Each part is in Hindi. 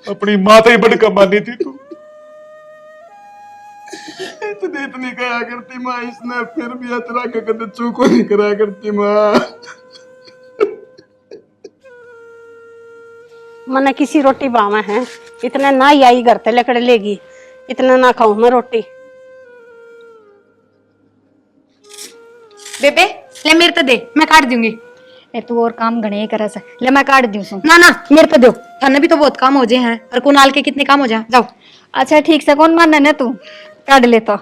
अपनी माँ तो ही बड़ कमानी थी तू। इतनी कहा करती माँ, इसने फिर भी अतरा के कदे चूको नहीं करा करती माँ। मने किसी रोटी बावा है, इतने ना ही आई घर ते लेकर लेगी, इतना ना खाऊं मैं रोटी। बेबे ले मेरे तो दे, मैं काट दूंगी। ए तू और काम घणे करे से, ले मैं काट दूं सु। ना ना मेरे तो दो, थाने भी तो बहुत काम हो जाए हैं और कुणाल के कितने काम हो जाए। जाओ। अच्छा ठीक से, कौन मानने ने तू काट ले तो।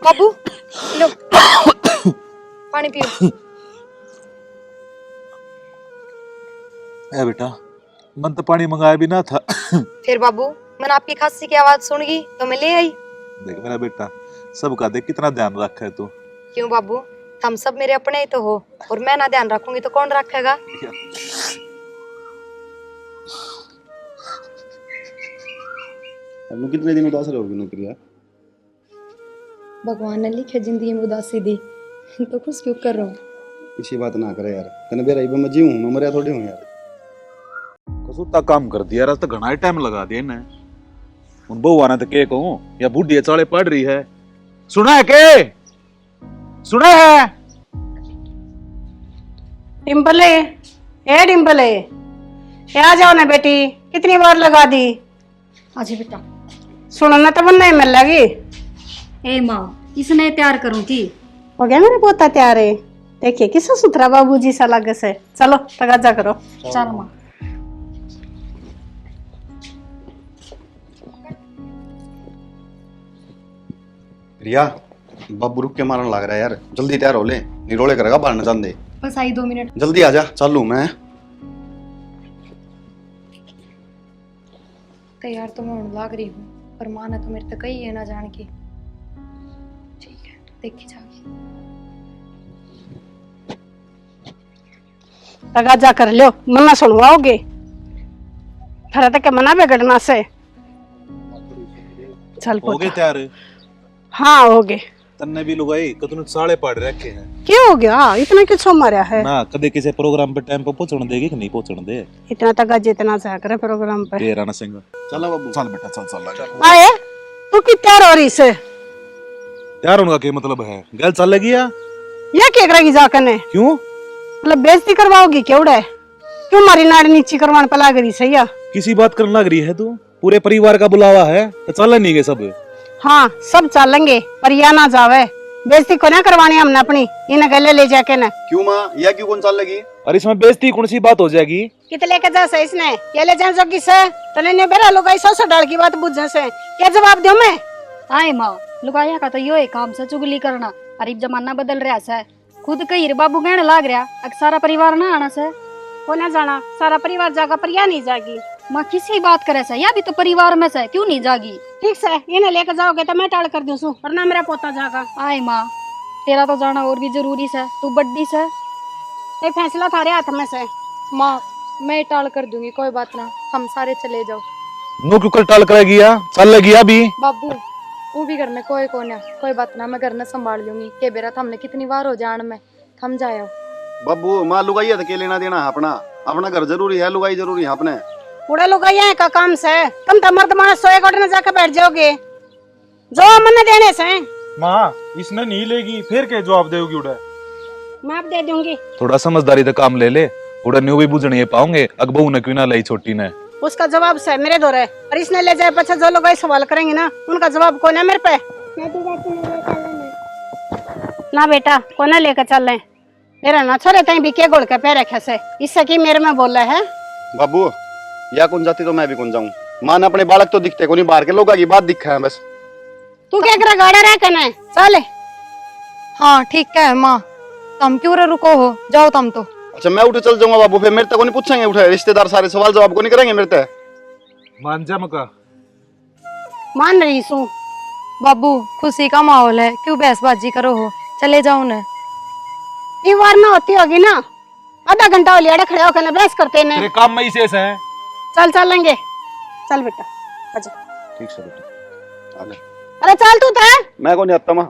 बाबू लो पानी पियो। ए बेटा, मन तो पानी मंगाया भी ना था। फिर बाबू मैंने आपकी खांसी की आवाज सुन गई तो मैं ले आई। देख मेरा बेटा, सबका देख कितना ध्यान रखा है तू। क्यों बाबू, हम सब मेरे अपने ही तो हो, और मैं ना ध्यान रखूंगी तो कौन रखेगा। अब कितने दिन उदास रहोगी नौकरिया? भगवान ने लिखे जिंदगी में उदासी दी तो खुश क्यों कर रहा हूँ। इसी बात ना करे यार, तने बेरा इबे मैं जीऊं, मैं मरिया थोड़ी हूं यार। कसुता काम कर दिया यार, तो घना ही टाइम लगा दिया इन्हें। उन बउआ ने तो के कहूं, या बूढ़ी चाले पड़ रही है। सुना है के? सुना है? डिम्पले, ए डिम्पले, ए आ जाओ ना बेटी, कितनी बार लगा दी। आजी बेटा। सुनो ना तो बनना ही मिल लगी। ए माँ, इसने तैयार करूं थी। हो गया मेरे पोता तैयार है। देखिए किसा सुथरा बाबूजी सा लगे से। चलो तगाजा करो। चल माँ। प्रिया, बाबू रुक के मारने लग रहा है यार, जल्दी तैयार हो ले, निरोले करेगा बाहर न जान दे। बस आई 2 मिनट। जल्दी आ जा, चालू मैं। तैयार तो मैं होने लग रही हूँ, पर माँ ने तो मेरे तक कही है ना जान की। ठीक है देखी जाएगी। तगाजा कर लो, मना सुनवाओगे। फिर तक मना बिगड़ना से। चल हो गए पोता। तैयार? हाँ हो गए। तन्ने भी लुगाई कतनु साले पड़ रखे हैं। क्यों हो गया, इतना किसो मारा है। ना कदे किसी प्रोग्राम पे टाइम पे पहुंचने देगी कि नहीं पहुंचने दे। इतना तगाजा इतना सा करे प्रोग्राम पे। दे राणा सिंह, चला बाबू। चल बेटा चल चल। आए तू कि तैयार हो रही से? यार उनका क्या मतलब है? गल चल लगी या? ये क्या करेगी जाकर ने? क्यों? मतलब बेइज्जती करवाओगी क्यों? क्यों मारी नाड़ नीची करवाने पे लाग रही सही है? किसी बात करने लग रही है तू? पूरे परिवार का बुलावा है तो चल नहीं गए सब? हाँ सब चलेंगे, पर या ना जावे। बेइज्जती को ना करवानी हमने अपनी, इन्हें गले ले जाके ना। क्यों माँ, या क्यों कौन चल लगी? और इसमें बेइज्जती कौन सी बात हो जाएगी? कित लेके जा से इसने, ये ले जान जोगी से तने ने बेरा लोग ऐसा सा डाल की बात बुझे से क्या जवाब दूं मैं? आए माँ, लुगाया का तो यो है काम से चुगली करना। अरे जमाना बदल रहा है, खुद कही रे बाबू कहने लाग रहा, अब सारा परिवार ना आना से। को ना जाना, सारा परिवार जागा पर या नहीं जागी। माँ किसी बात करे से, या भी तो परिवार में से, क्यों नहीं जागी? ठीक से इन्हें लेकर जाओगे तो मैं टाल कर दूं सु, वरना मेरा पोता जागा। आए माँ, तेरा तो जाना और भी जरूरी से, तू बड्डी से। ये फैसला थारे हाथ में से। माँ मैं टाल कर दूंगी, कोई बात ना, हम सारे चले जाओ। नो क्यों कर टाल करेगी या? चल लगी अभी। बाबू वो भी घर में कोई को ना, कोई बात ना, मैं घर में संभाल लूंगी। के बेरा हमने कितनी बार हो जान में थम जाओ। बाबू माँ लुगाई है तो के लेना देना है अपना, अपना घर जरूरी है, लुगाई जरूरी है अपने। बूढ़े लोग यहाँ का काम से, तुम तो मर्द मानस सोए गोटे में जाकर बैठ जाओगे जो मन देने से। माँ इसने नहीं लेगी, फिर क्या जवाब देगी उड़े? मैं आप दे दूंगी। थोड़ा समझदारी से काम ले ले, उड़ा न्यू भी बुझ नहीं पाओगे। अकबू ने क्यों ना लाई छोटी ने? उसका जवाब से मेरे दो रहे, और इसने ले जाए पछा जो लोग सवाल करेंगे ना, उनका जवाब कौन है मेरे पे? ना बेटा को ना लेकर चल रहे मेरा ना छोरे तई भी के गोल के पैर रखे से, इससे की मेरे में बोल रहे है। बाबू या कौन जाती तो मैं भी कौन जाऊं। माँ ने अपने बालक तो दिखते को नहीं, बाहर के लोगों की बात दिखा है बस। तू क्या करे गाड़ा रह कने चल। हाँ ठीक है माँ, तुम क्यों रे रुको हो, जाओ तुम तो। अच्छा मैं उठे चल जाऊंगा बाबू, फिर मेरे तक को नहीं पूछेंगे, उठे रिश्तेदार सारे सवाल जवाब को नहीं करेंगे मेरे तक। मान जा मका। मान रही सू। बाबू खुशी का माहौल है, क्यों बहसबाजी करो हो, चले जाओ ना। ये वार ना होती होगी ना, आधा घंटा लिया खड़े होकर बहस करते ने। तेरे काम में ही शेष है। चल चलेंगे, चल बेटा आजा। ठीक है बेटा। आगे। अरे चल तू था। मैं कौन आता माँ।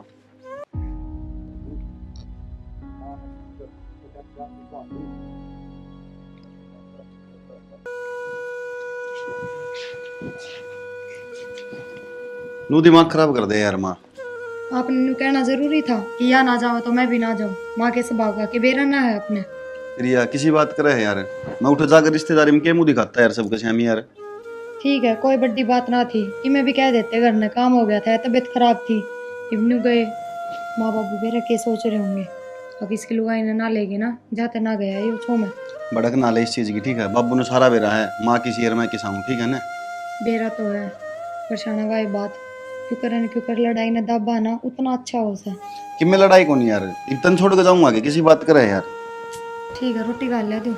नू दिमाग खराब कर दे यार माँ। आपने न्यू कहना जरूरी था कि या ना जाओ तो मैं भी ना जाऊँ। माँ के स्वभाव का कि बेरा ना है अपने। प्रिया किसी बात करे है यार, मैं उठ जाकर रिश्तेदारी में क्या मुंह दिखाता है यार सबके सामने यार। ठीक है, कोई बड़ी बात ना थी कि मैं भी कह देते, घर में काम हो गया था, तबीयत खराब थी। इवनू गए माँ बाबू बेरा के सोच रहे होंगे, अब इसकी लुगाई ने ना लेगी ना, जाते ना गया ये छो में। भड़क ना ले इस चीज की, ठीक है। बाबू ने सारा बेरा है, माँ की शेर मैं किसा हूँ, ठीक है ना। बेरा तो है परेशान का बात, क्यों कर लड़ाई ने दबा ना उतना अच्छा हो सा। कि मैं लड़ाई को नहीं यार, इतना छोड़ के जाऊंगा आगे किसी बात करे यार। ठीक है, रोटी खा ले तू।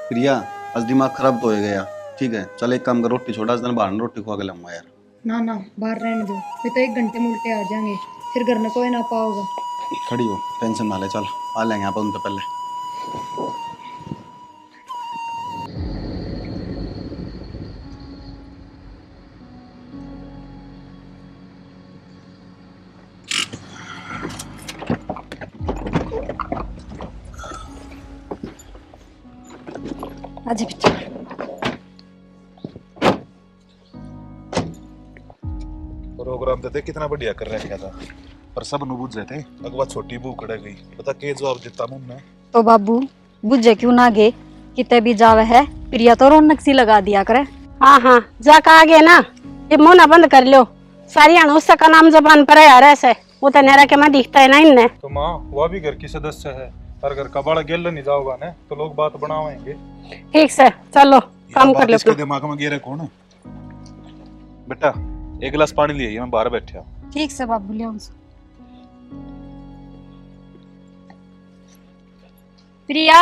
प्रिया आज दिमाग खराब तो हो गया, ठीक है। चल एक काम कर, रोटी छोड़ा, आज दिन बाहर में रोटी खुआ के लाऊंगा यार। ना ना बाहर रहने दो, फिर तो 1 घंटे में उल्टे आ जाएंगे, फिर घर में कोई ना पाओगा। खड़ी हो, टेंशन ना ले, चल आ लेंगे आप उनसे पहले। आजा बेटा। प्रोग्राम तो कितना बढ़िया कर रखा था, पर सब नु बुझ थे। अगवा छोटी बू कड़ गई, पता के जवाब देता मुन्ने। तो बाबू बुझे क्यों ना गे, किते भी जावे है प्रिया तो रौनक सी लगा दिया करे। हाँ हाँ जा का आगे ना, ये मुंह ना बंद कर लो। सारी अनुष्का का नाम जबान पर है यार, ऐसे वो तो नेरा के मैं दिखता है ना इनने। तो माँ वह भी घर की सदस्य है, और घर का बड़ा गेल नहीं जाओगा ना तो लोग बात बनावेंगे। ठीक से चलो काम कर लो। इसके दिमाग में गिरे कौन है? बेटा एक गिलास पानी लिए, मैं बाहर बैठा। ठीक से बाबू ले उनसे। प्रिया,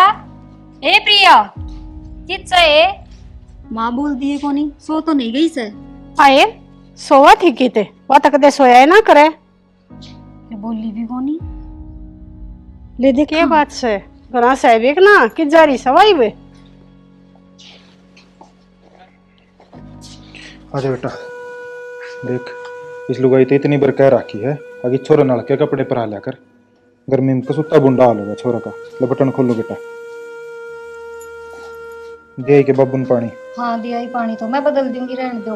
ए प्रिया कितना है? माँ बोल दिए कोनी, सो तो नहीं गई से। आए सोवा थी किते, वो तक दे सोया है ना करे। ये बोली भी कोनी। ले दे के बात से घरा सहबिक ना कि जारी सवाई वे। आजा बेटा, देख इस लुगाई तो इतनी बार कह रखी है अगे छोरा नल के कपड़े पर आ लिया कर, गर्मी में कसुत्ता बुंडा हाल होगा छोरा का। ले बटन खोलो बेटा, दे के बाबू ने पानी। हाँ दिया ही पानी, तो मैं बदल दूंगी, रहने दो।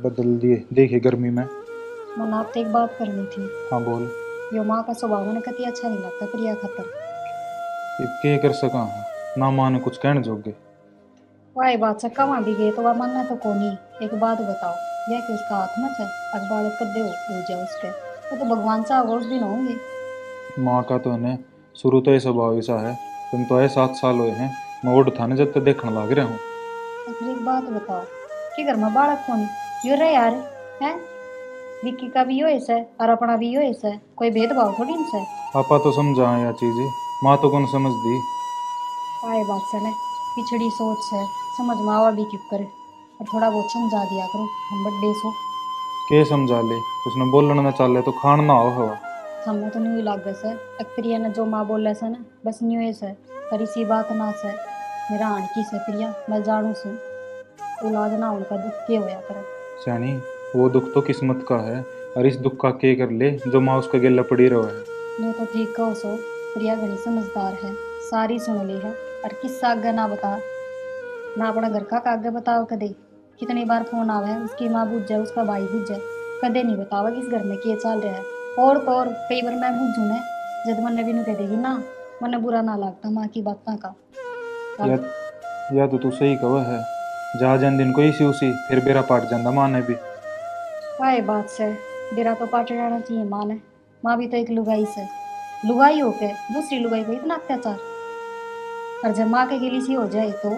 बदल दिए, देखिए गर्मी में। मन आपसे एक बात करनी थी। हाँ बोल। यो माँ का स्वभाव मैंने कति अच्छा नहीं लगता प्रिया खातर। अब क्या कर सका, ना माँ ने कुछ कहने जोगे। वाह बात चक्का वहाँ भी गए तो वह मानना तो कोनी। एक बात बताओ, यह कि उसका हाथ मत है अखबार कर दे हो जाए उसके, वो तो भगवान साहब उस दिन होंगे। माँ का तो है शुरू तो ये स्वभाव ऐसा है, तुम तो 7 साल हुए हैं, मैं ओड थाने जब तक देखने लग रहा हूँ। तो फिर एक बात बताओ कि घर में बालक कौन यो रहे यार है? विक्की का भी यो ऐसा है और अपना भी यो ऐसा है, कोई भेदभाव थोड़ी इनसे। आपा तो समझा यह चीज, माँ तो कौन समझ दी। आए बात से ने पिछड़ी सोच है, समझ में आवा भी क्यों करे, और थोड़ा बहुत समझा दिया करो, हम बड्डे सो के समझा ले, उसने बोलना ना चाले तो खान ना हो हवा। हमें तो नहीं लगे से प्रिया ने जो माँ बोले से ना बस न्यू है, पर इसी बात ना से मेरा आण की से प्रिया मैं जानू सू औलाद ना उनका दुख के होया करे। सैनी वो दुख तो किस्मत का है, और इस दुख का के कर ले जो माँ उसका गेला पड़ी रहा है। मैं तो ठीक कहो सो, प्रिया घनी समझदार है, सारी सुन ली है, और किस्सा आगे ना बता ना अपना घर का आगे बताओ कदे। कितनी बार फोन आवे उसकी माँ बुझ जाए उसका भाई बुझ जाए, कदे नहीं बतावा कि इस घर में क्या चल रहा है। और तो और कई बार मैं बुझू ने जब मन भी नहीं कह देगी ना, मन बुरा ना लगता माँ की बातों का। या तो तू सही कह है, जा जन दिन को इसी उसी फिर बेरा पाट जाता माँ ने भी। वाह बात से बेरा तो पाट जाना चाहिए माँ ने, माँ भी तो एक लुगाई से, लुगाई हो के दूसरी लुगाई पे इतना अत्याचार, और जब माँ के गिली सी हो जाए तो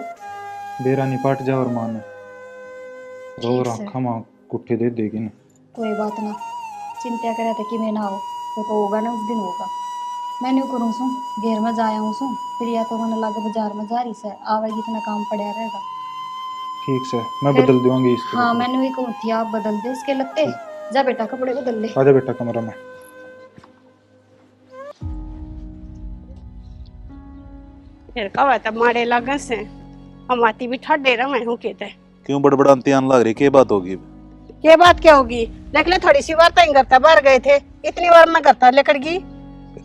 बेरा नहीं पाट जा और माँ ने रो ठीक से। रखा माँ कुट्ठी दे देगी ना। कोई बात ना, चिंता करे थे कि मैं ना हो तो होगा ना, उस दिन होगा। मैं नहीं करूँ सू घेर में जाया हूँ सू, फिर या तो मैंने लगे बाजार में जा रही से आवेगी, इतना काम पड़ा रहेगा। ठीक से मैं फिर- बदल दूंगी इसके। हाँ मैंने भी कहूँ थी आप बदल दे इसके लगते, जा बेटा कपड़े बदल ले। आजा बेटा कमरा में। फिर कब तब मारे लगन से हम आती भी ठड्डे रहे हूँ कहते। क्यों बड़बड़ाती आन लग रही, क्या बात होगी? ये बात क्या होगी, देख ले थोड़ी सी बार तो घर था बाहर गए थे, इतनी बार मैं घर था लेकर गई।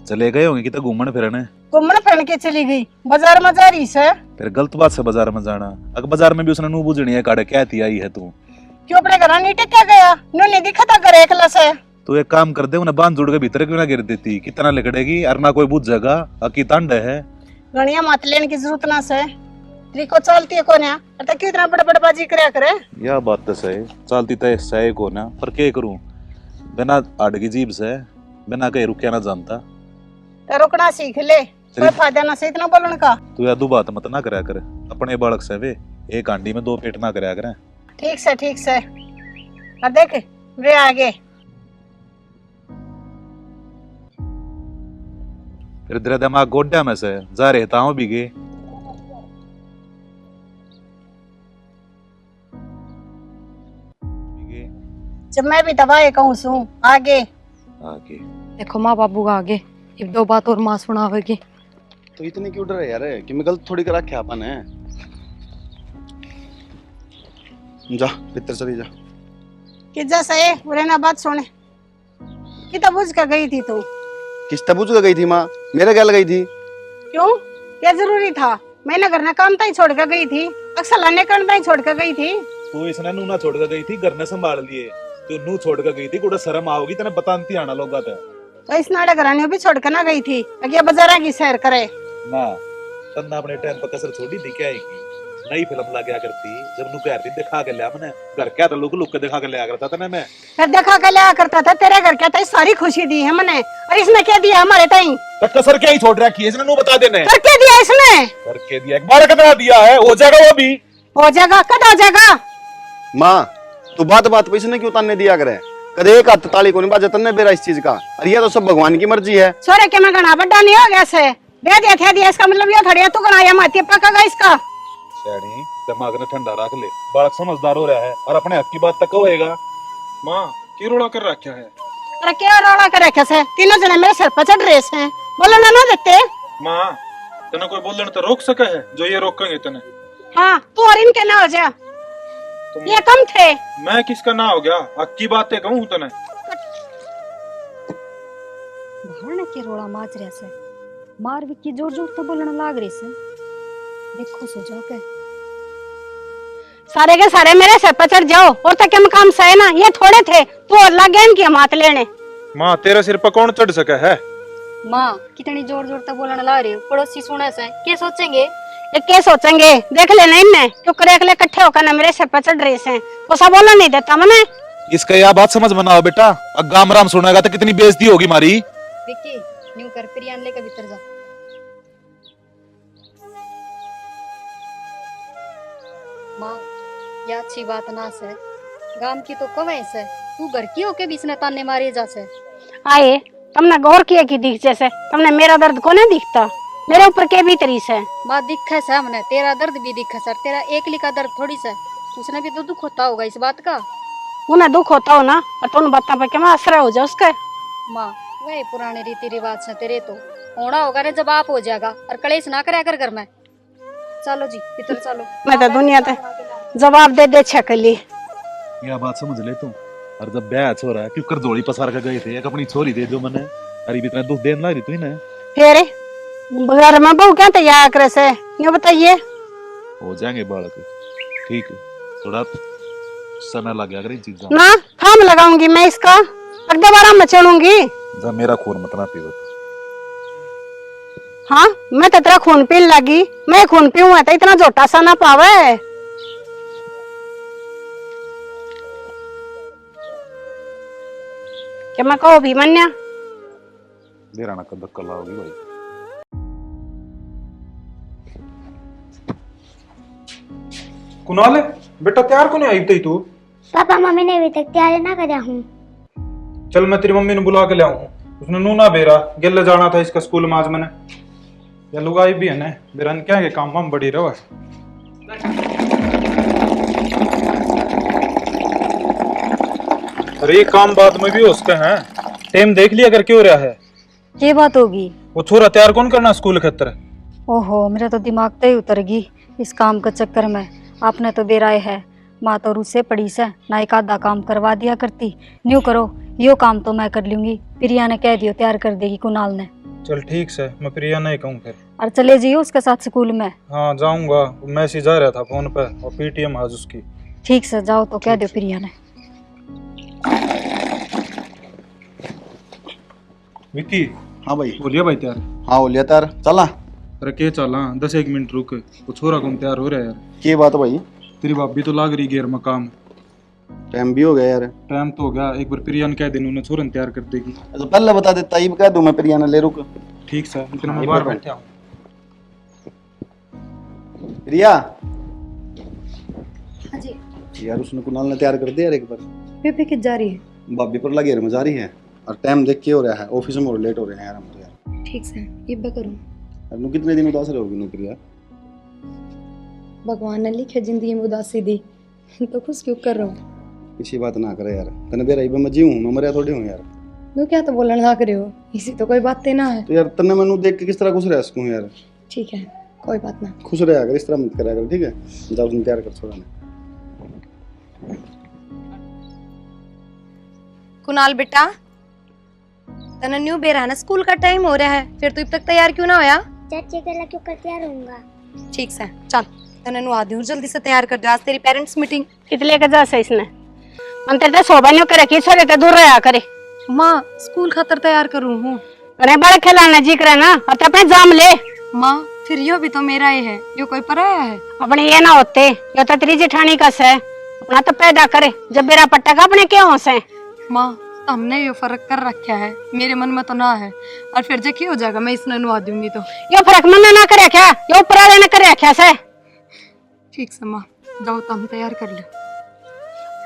चले गए होंगे कि तो घूमने फिरने, घूमने फिरने के चली गई, बाजार में जा रही से। फिर गलत बात से बाजार में जाना। अगर बाजार में भी उसने नू बुझनी है काड़े क्या थी आई है तू, क्यों अपने घर नहीं टिका गया? नहीं दिखा था घर एकला से। तू एक काम कर दे, उन्हें बांध जोड़ के भीतर क्यों ना गिर देती? कितना लिकड़ेगी और ना कोई बुझेगा। अकी तांड है गणिया मत लेने की जरूरत ना से। त्रिको चलती है कोन्या, अरे क्यों इतना बड़ा बाजी करया करे? यह बात तो सही, चलती तो सही को ना, पर क्या करूं? बिना आड़ की जीभ से बिना कहीं रुकया ना जानता। तो रुकना सीख ले, कोई फायदा ना से इतना बोलने का। तू या दो बात मत ना करया कर अपने बालक से। वे एक हांडी में दो पेट ना करया करे। ठीक से ठीक से। और देख वे आगे फिर तेरा दिमाग गोड्डा में से जा रहता हूँ बिगे। जब मैं भी दवाई कहूँ सू आगे आगे देखो माँ बाबू का आगे एक दो बात और माँ सुनावेगी। तो इतने क्यों डर रहे यार? कि मैं गलत थोड़ी करा क्या अपन है। जा भीतर चली जा। कि जैसे बुरे ना बात सुने कि तब बुझ कर गई थी तू। किस तबूज गई थी माँ? मेरे गल गई थी। क्यों? क्या जरूरी था? मैंने घर ना काम ताई छोड़ कर गई थी, अक्सर लाने करना ही छोड़ कर गई थी। तू इसने नू ना छोड़ कर गई थी, घर ने संभाल लिए। तू नू छोड़ कर गई थी, कुड़ा शर्म आओगी तेने बताती आना लोगा ते। तो इस नाड़े घराने भी छोड़ कर ना गई थी, अगे बाजारा की सैर करे ना तन्ना अपने टाइम पर कसर छोड़ी थी क्या? नई फिल्म ला गया करती जब नु कहती दिखा के लिया मैंने घर क्या तो लुक लुक के दिखा के लिया करता था ना मैं। फिर देखा के लिया करता था, तेरे घर क्या था सारी खुशी दी है मैंने, और इसने क्या दिया हमारे टाइम? तो कसर क्या ही छोड़ रखी है इसने? नू बता देने कर क्या दिया इसने? करके दिया, एक बार कितना दिया है? हो जाएगा वो भी हो जाएगा, कद हो जाएगा? माँ तू बात बात पे इसने क्यों ताने दिया करे? कदे एक हाथ ताली को नहीं बाजा तन्ने बेरा इस चीज का। और ये तो सब भगवान की मर्जी है। सोरे के मैं घना बड्डा नहीं हो गया से दे दिया था दिया, इसका मतलब ये थोड़ी है तू गनाया माती पकागा इसका। शैनी दिमाग ने ठंडा रख ले, बालक समझदार हो रहा है और अपने हक की बात तक होएगा। माँ की रोड़ा कर रखा है? अरे क्या रोड़ा कर रखे से? तीनों जने मेरे सर पर चढ़ रहे हैं, बोलना ना देते। माँ तना कोई बोलने तो रोक सका है जो ये रोकेंगे तने? हाँ तू और इनके ना हो जा, ये कम थे। मैं किसका ना हो गया? अक्की बातें कहूँ तने। भाड़ने के रोड़ा माच रहा से मार विक्की जोर जोर तो बोलने लाग रही से। देखो सो जाके सारे के सारे मेरे सर पर चढ़ जाओ और तक के मकाम सहे ना, ये थोड़े थे तू और लग गया इनकी मात लेने। माँ तेरा सिर पर कौन चढ़ सका है? माँ कितनी जोर जोर तक बोलने ला रही हो, पड़ोसी सुने से क्या सोचेंगे? ये क्या सोचेंगे? देख लेना इनने क्यों करे अगले इकट्ठे होकर ना मेरे सर पर चढ़ रहे हैं, वो सब बोलना नहीं देता मैंने। इसका यह बात समझ में ना हो बेटा, अब गाम राम सुनेगा तो कितनी बेइज्जती होगी हमारी। विक्की न्यू कर प्रियान लेकर भीतर जा। माँ ये अच्छी बात ना से, गांव की तो कवे से तू घर की होके बीच ने ताने मारे जा से। आए तुमने गौर किया कि दिख जैसे तुमने मेरा दर्द को नहीं दिखता, मेरे ऊपर के भी तरी से। माँ दिखे से हमने, तेरा दर्द भी दिखे सर, तेरा एकली का दर्द थोड़ी से, उसने भी तो दुख होता होगा इस बात का। उन्हें दुख होता हो ना, और तुम बता पे क्या आश्रय हो जाओ उसके। माँ वही पुराने रीति रिवाज से तेरे तो होना होगा रे जब आप हो जाएगा, और कलेश ना करे कर घर में। चलो जी भीतर चलो। मैं तो दुनिया ते जवाब दे दे छकली। यह बात समझ ले तू। और जब ब्याह हो रहा है क्यों कर जोड़ी पसार कर गए थे, एक अपनी छोरी दे दो मैंने, अरे इतना दुख देने लगी तू इन्हें। फिर घर में बहू क्या तैयार करे से ये बताइए? हो जाएंगे बालक, ठीक है थोड़ा समय लग गया इन चीजों ना थाम लगाऊंगी मैं इसका, अब दोबारा मैं चढ़ूंगी। जब मेरा खून मत ना पीवो। हाँ मैं तो तेरा खून पीने लगी, मैं खून पीऊँ तो इतना जोटा सा ना पावे। क्या मैं कहो भी मन्या देरा ना कद धक्का लाओगी भाई। कुणाल बेटा तैयार को नहीं आई थी तू? पापा मम्मी ने अभी तक तैयारी ना करा हूँ। चल मैं तेरी मम्मी ने बुला के लाऊं, उसने नू ना बेरा गिल्ले जाना था इसका स्कूल में आज मैंने। या लुगाई भी है ना बेरन क्या के काम हम बड़ी रहो। अरे काम बाद में भी हो सकते हैं, टाइम देख लिया कर क्यों रहा है? ये बात होगी? वो छोरा तैयार कौन करना स्कूल खतर? ओहो मेरा तो दिमाग तो ही उतर गई इस काम के चक्कर में। आपने तो बेराए है, माँ तो रूसे पड़ी से ना एक आधा काम करवा दिया करती। न्यू करो यो काम तो मैं कर लूंगी, प्रिया ने कह दियो तैयार कर देगी कुणाल ने। चल ठीक से मैं प्रिया नहीं कहूँ फिर। और चले जाइयो उसके साथ स्कूल में। हाँ जाऊंगा, मैसेज आ रहा था फोन पे और पीटीएम आज उसकी। ठीक से जाओ तो कह दो प्रिया ने। विक्की हाँ भाई। बोलिए भाई तैयार। हाँ बोलिए तार चला। अरे के चला 10-1 मिनट रुक, वो छोरा कौन तैयार हो रहा है यार। की बात भाई? तेरी भाभी तो लाग रही गेर में काम। टाइम भी हो गया यार। टाइम तो हो गया, एक बार प्रिया ने कह देना उन्हें छोरन तैयार कर देगी। तो पहले बता देता ही कह दूं मैं प्रिया ने ले रुक। ठीक सा, इतना हाँ, मैं बाहर ये बैठा हूँ। प्रिया हाँ जी। यार उसने कुणाल ने तैयार कर दिया यार एक बार। बेबे कित जा रही है? भाभी पर लगे में जा रही है और टाइम देख के हो रहा है, ऑफिस में और लेट हो रहे हैं यार हम तो यार। ठीक से ये बे करूँ। अब नु कितने दिन उदास रहोगी नु प्रिया? भगवान ने लिखे जिंदगी में उदासी दी तो खुश क्यों कर रहा हूँ? किसी बात ना करे यार, तने बेरा ही मैं जी हूं, मैं मरिया थोड़ी हूं यार। मैं क्या तो बोलने लग रहे हो, इसी तो कोई बात ना है। तो यार तने मैनू देख के किस तरह खुश रह सकूं यार? ठीक है कोई बात ना। खुश रहा कर, इस तरह मत करा कर, ठीक है? जाओ तुम तैयार कर छोड़ा ने। कुणाल बेटा तने न्यू बेरा ना स्कूल का टाइम हो रहा है, फिर तू अब तक तैयार क्यों ना होया? चाची के क्यों कर तैयार होऊंगा। ठीक से चल तने नु आदि हूँ, जल्दी से तैयार कर दे, आज तेरी पेरेंट्स मीटिंग। कितने का जा से इसने मन तेरे शोभा नहीं करे कि छोरे के दूर रहा करे। माँ स्कूल खातर तैयार करूँ हूँ। अरे बड़े खिलाना जी करे ना, और अपने जाम ले। माँ फिर यो भी तो मेरा ही है, यो कोई पराया है? अपने ये ना होते, यो तो तेरी जेठानी का से अपना तो पैदा करे, जब मेरा पट्टा का अपने क्यों से। माँ हमने यो फर्क कर रखा है, मेरे मन में तो ना है, और फिर जो हो जाएगा मैं इसने नुआ दूंगी तो। यो फर्क मन ना करे क्या, यो ऊपर वाले ने करे क्या से। ठीक से माँ जाओ तो हम तैयार कर लो।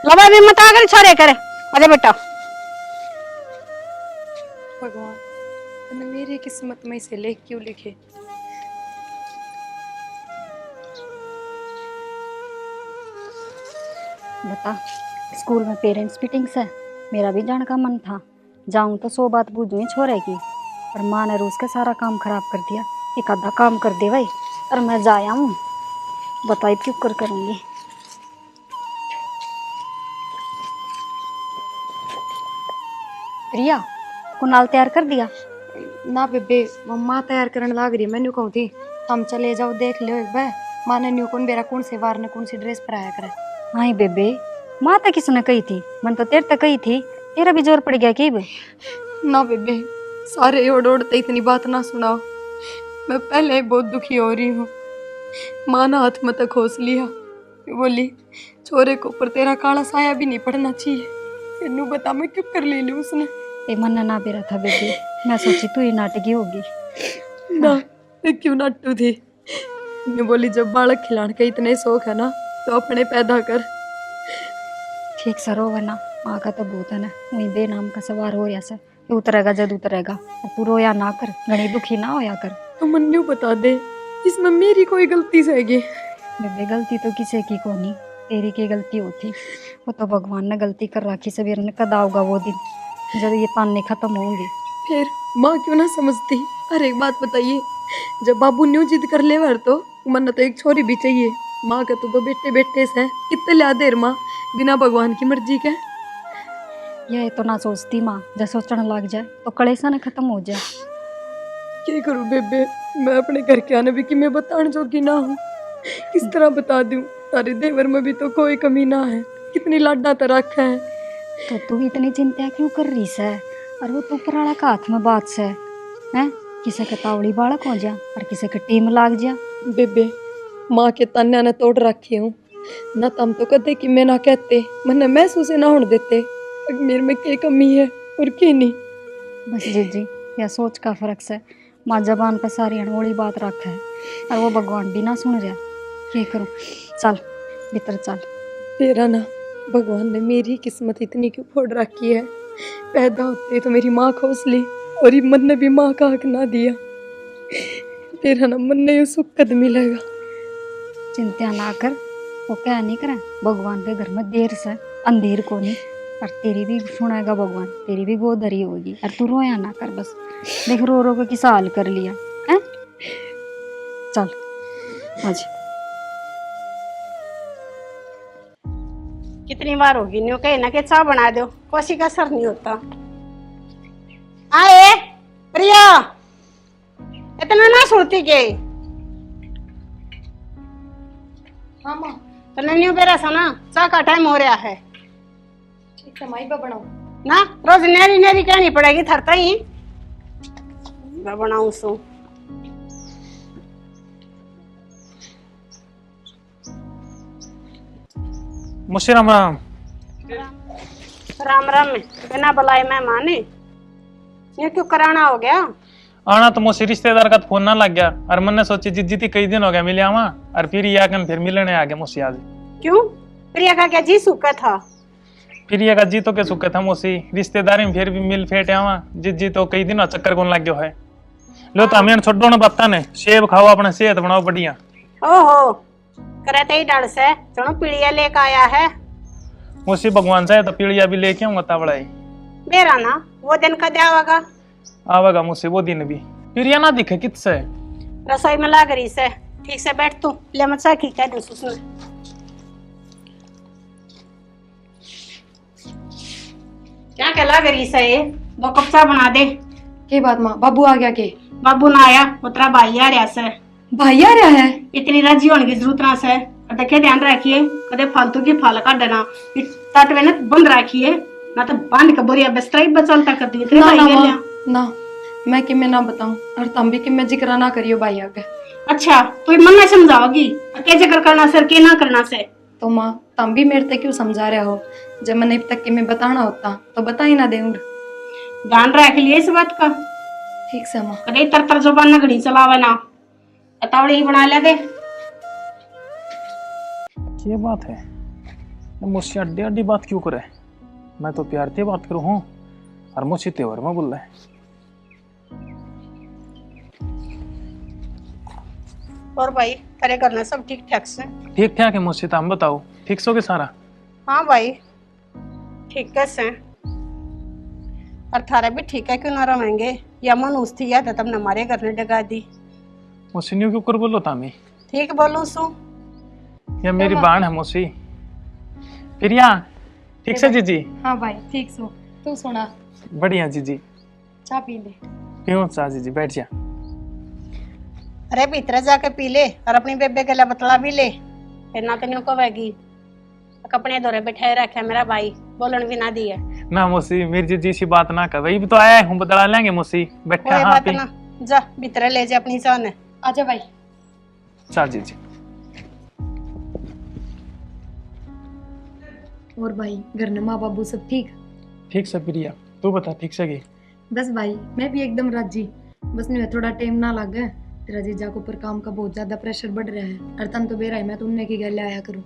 लबा भी मत आकर छोरे करे। अरे बेटा भगवान तूने मेरी किस्मत में इसे लेख क्यों लिखे? बता, स्कूल में पेरेंट्स मीटिंग्स है, मेरा भी जाने का मन था, जाऊं तो 100 बात बूझूं छोरे की, पर माँ ने रोज का सारा काम खराब कर दिया। एक आधा काम कर दे भाई और मैं जाया हूँ, बताइए क्यों कर करूँगी। प्रिया कुणाल तैयार कर दिया? ना बेबे मम्मा तैयार करने लग रही है, मैंने कहूँ थी हम चले जाओ देख लो एक बार। माँ ने न्यू कौन बेरा कौन से वार ने कौन सी ड्रेस पर आया करे। हाँ बेबे, माँ तो किसने कही थी, मन तो तेरे तक कही थी, तेरा भी जोर पड़ गया कि बे? ना बेबे सारे ओढ़ ओढ़ते इतनी बात ना सुनाओ, मैं पहले ही बहुत दुखी हो रही हूँ। माँ ने हाथ में तक खोस लिया, बोली छोरे को ऊपर तेरा काला साया भी नहीं पड़ना चाहिए। फिर नू बता मैं क्यों कर ले ली उसने। ए मन ना बेरा था बेबे, मैं सोची तू ही नाटकी होगी। ना मैं क्यों नाटू थी, मैं बोली जब बालक खिलाने का इतने शौक है ना तो अपने पैदा कर। ठीक सर हो ना, माँ का तो भूत है ना, वही बे नाम का सवार हो रहा से, ये उतरेगा जद उतरेगा, और तू रोया ना कर, घनी दुखी ना होया कर। तो मन न्यू बता दे इसमें मेरी कोई गलती रहेगी? बेबे गलती तो किसी की को नहीं, तेरी की गलती होती, वो तो भगवान ने गलती कर रखी, सबीर ने कदा होगा वो दिन जब ये ताने खत्म होंगे। फिर माँ क्यों ना समझती? अरे एक बात बताइए, जब बाबू न्यू जिद कर ले वर तो मन तो एक छोरी भी चाहिए, माँ का तो बेटे बेटे से कितने ला देर माँ बिना भगवान की मर्जी के। यह तो ना सोचती माँ, जब सोचने लग जाए तो कलेसा न खत्म हो जाए। क्या करूँ बेबे, मैं अपने घर के आने भी कि मैं बताने जोगी ना हूँ, किस तरह बता दूँ? तारे देवर में भी तो कोई कमी ना है, कितनी लाडा तो रखा है। तो तू इतनी चिंता क्यों कर रही है? और वो तो ऊपर का हाथ में बात से है, किसी के तावड़ी बालक हो जा और किसी के टीम लाग जा। बेबे माँ के तान्या ने तोड़ रखी हूँ ना, तम तो कदे कि मैं ना कहते मैंने महसूस ना होने देते मेरे में क्या कमी है और क्या नहीं। बस जी या सोच का फर्क से माँ जबान पर सारी अनोड़ी बात रखा है और वो भगवान भी ना सुन रहा, क्या करूँ? चल भीतर चल। तेरा ना भगवान ने मेरी किस्मत इतनी क्यों फोड़ रखी है, पैदा होते तो मेरी माँ खोस ली और ये मन ने भी माँ का हक ना दिया, तेरा ना मन ने सुख कद मिलेगा। चिंता ना कर, वो क्या नहीं करे, भगवान के घर में देर से अंधेर को नहीं, और तेरी भी सुनेगा भगवान, तेरी भी गोदरी होगी, और तू रोया ना कर, बस देख रो रो के किसा हाल कर लिया है। चल आज कितनी बार होगी न्यू कहे ना कि चाय बना दो, कोसी का असर नहीं होता। आए प्रिया इतना ना सुनती के। हाँ माँ तो नहीं बेरा सा ना, चाह का टाइम हो रहा है ठीक है माई बनाओ ना। रोज नेरी नेरी कहनी पड़ेगी थरता ही मैं बनाऊं सो। मुझसे राम राम। राम राम में बिना बुलाए मेहमान ये क्यों कराना हो गया? आना तो मुझसे रिश्तेदार का फोन ना लग गया और मैंने सोची जिद्दी थी कई दिन हो गया मिले आवा और फिर ये आकर फिर मिलने आ गया मुझसे आज। क्यों? प्रिया का क्या जी सूखा था? फिर ये का जी तो के सुखे था मुझसे रिश्तेदारी में फिर भी मिल फेट आवा जी तो कई दिन चक्कर कौन लग गया है। लो तो हमें छोड़ो ना बता ने सेब खाओ अपना सेहत बनाओ बढ़िया। ओहो करते ही डर से चलो पीड़िया लेकर आया है मुझसे भगवान चाहे तो पीड़िया भी लेके आऊंगा तावड़ाई मेरा ना वो दिन कद आवेगा? आवेगा मुझसे वो दिन भी। पीड़िया ना दिखे कितसे रसोई में लाग रही से। ठीक से बैठ तू ले मत सा कह दूं उसने। क्या क्या लाग रही से? ये 2 कप चाय बना दे। के बात माँ बाबू आ गया के? बाबू ना आया उतरा भाई आ रहा से। भाई आ रहा है? इतनी राजी होने की जरूरत ना से। देखे ध्यान रखिए कदे फालतू की फाल का डना तट में बंद रखिए ना तो बांध के बोरिया बिस्तरा ही बचलता कर दी। ना ना माँ ना मैं कि मैं ना बताऊं और तुम भी कि मैं जिक्र ना करियो भाई आगे। अच्छा तो मन में समझाओगी क्या जिक्र करना सर के ना करना से? तो माँ तुम भी मेरे तक क्यों समझा रहे हो? जब मैंने अब तक कि मैं बताना होता तो बता ही ना दे। ध्यान रख लिए इस बात का। ठीक से माँ। कदे तर जुबान न घड़ी चलावे ना अतावड़ी ही बना ले दे। ये बात है मुझसे अड्डी अड्डी बात क्यों करे? मैं तो प्यार से बात करूं हूँ और मुझसे त्योहार में बोल रहा है। और भाई तेरे घर में सब ठीक ठाक से? ठीक ठाक है मुझसे तो हम बताओ ठीक सो के सारा? हाँ भाई ठीक कैसे और थारा भी ठीक है क्यों ना रहेंगे? या मन उस याद है तुमने हमारे घर ने डगा दी। मुझसे न्यू क्यों कर बोलो तामी? ठीक बोलूं सू या मेरी बाण है मुझसे प्रिया ठीक से जीजी? हाँ भाई ठीक सो तू सुना? बढ़िया जीजी। चाय पी ले। क्यों चा जीजी बैठ जा। अरे भीतर जाके पी ले और अपनी बेबे के लिए बतला भी ले फिर ना तो न्यू कहेगी कपड़े दौरे बैठे रखे मेरा भाई बोलन भी ना दिए ना मुझसे मेरी जीजी सी बात ना कर वही भी तो आया हूँ बदला लेंगे मुझसे बैठा। कोई हाँ बात पी ना जा भीतर ले जा अपनी जान। आजा भाई। चा जीजी। और भाई घर में माँ बाबू सब ठीक? ठीक से प्रिया तू बता ठीक से? बस भाई मैं भी एकदम राजी। बस नहीं थोड़ा टाइम ना लगे तेरा जीजा को ऊपर काम का बहुत ज्यादा प्रेशर बढ़ रहा है और तन तो बेरा है मैं तो उन्हें की गल आया करूँ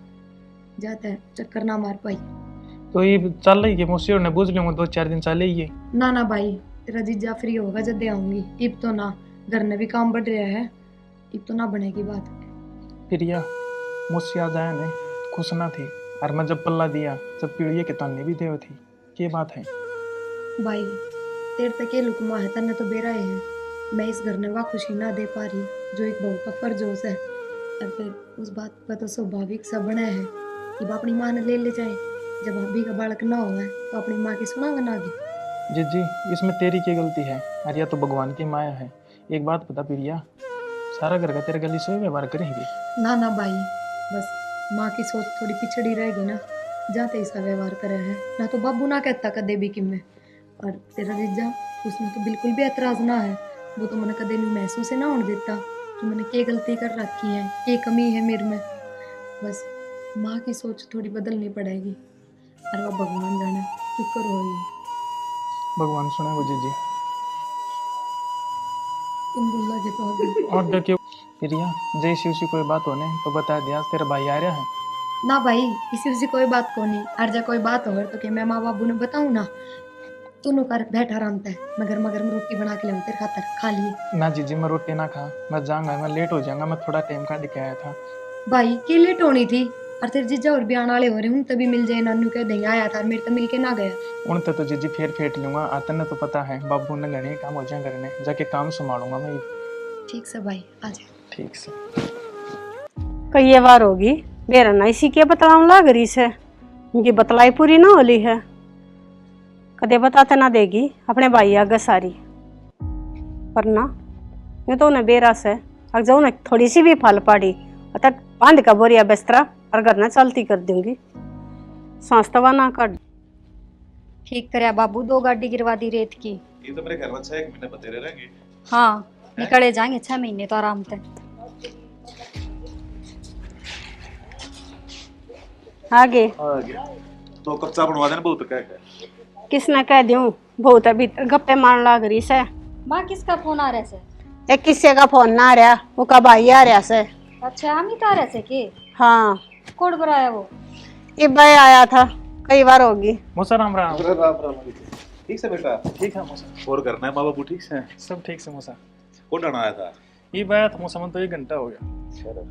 जाता है चक्कर ना मार पाई। तो ये चल रही है मुझसे ने बुझ लूंगा 2-4 दिन चले ही। ना ना भाई तेरा जीजा फ्री होगा जब दे आऊंगी। इब तो ना घर में भी काम बढ़ रहा है इब तो ना बनेगी बात। प्रिया मुझसे आ जाए ने खुश ना थी और मैं जब पल्ला दिया जब पीड़िया के ताने भी देव थी ये बात है। भाई तेरे तक ये लुकमा है तन्ने तो बेरा है मैं इस घर ने वह खुशी ना दे पा रही जो एक बहू का फर्ज हो है और फिर उस बात का तो स्वाभाविक सा बना है कि अपनी माँ ने ले जाए। जब अभी का बालक ना हुआ है तो अपनी माँ की सुनांगा ना आगे। जी इसमें तेरी क्या गलती है और या तो भगवान की माया है। एक बात बता प्रिया सारा घर का तेरे गली से व्यवहार करेंगे? ना भाई बस माँ की सोच थोड़ी पिछड़ी रहेगी ना जाते इसका व्यवहार करे है ना तो बाबू ना कहता कदे भी कि मैं और तेरा जीजा उसमें तो बिल्कुल भी एतराज ना है। वो तो मैंने कदे नहीं महसूस ही ना होने देता कि मैंने क्या गलती कर रखी है क्या कमी है मेरे में। बस माँ की सोच थोड़ी बदलनी पड़ेगी और वो भगवान जाने शुक्र हो भगवान सुने वो जी तुम बोल लगे तो अभी। और डर क्यों प्रिया जय शिव सी कोई बात होने तो बता दिया तेरा भाई आ रहा है ना भाई इसी उसी कोई बात को नहीं अर्जा कोई बात हो तो कि मैं माँ बाबू ने बताऊँ ना तू नु कर बैठ आराम से मैं गर्मा गर्म रोटी बना के लाऊं तेरे खातर खा लिए। ना जीजी मैं रोटी ना खा मैं जाऊंगा मैं लेट हो जाऊंगा मैं थोड़ा टाइम काट के आया था। भाई की लेट होनी थी और तेरे जीजा और भी आने वाले हो रहे हूँ तभी मिल जाए नानू कह देंगे आया था मेरे तो मिल के ना गया। उन तो जीजी फिर फेंट लूंगा आतन ने तो पता है बाबू ने घने काम हो जाए करने जाके काम संभालूंगा मैं। ठीक से भाई आ जा। ठीक से कई ये बार होगी मेरा ना इसी के बतलाव लाग रही से उनकी बतलाई पूरी ना होली है कदे बताते ना देगी अपने भाई आगे सारी पर ना ये तो उन्हें बेरस है अगर जो उन्हें थोड़ी सी भी फल पड़ी तक बांध का बोरिया बिस्तरा पर घर ना चलती कर दूंगी। सांस तवा ना काट। ठीक करया बाबू, 2 गाड़ी गिरवा दी रेत की। ये तो मेरे घर में 6 महीने बतेरे रहेंगे। हाँ, निकले जाएंगे 6 महीने तो आराम से। आगे तो कब चा बनवा देना बहुत क्या है। किसने कह दूं, बहुत अभी गप्पे मारने लग रही से। माँ किसका फोन आ रहा है? एक किस्से का फोन ना आ रहा, वो कब आई आ रहा से। अच्छा, हम ही तो आ रहे थे कि हाँ, कोड बनाया वो। ये भाई आया था, कई बार होगी। मूसा राम राम। ठीक से बेटा। ठीक है मूसा, और करना है माँ बाबू ठीक से। सब ठीक से मूसा। कौन आना आया था? ये बात मूसा में तो 1 घंटा हो गया।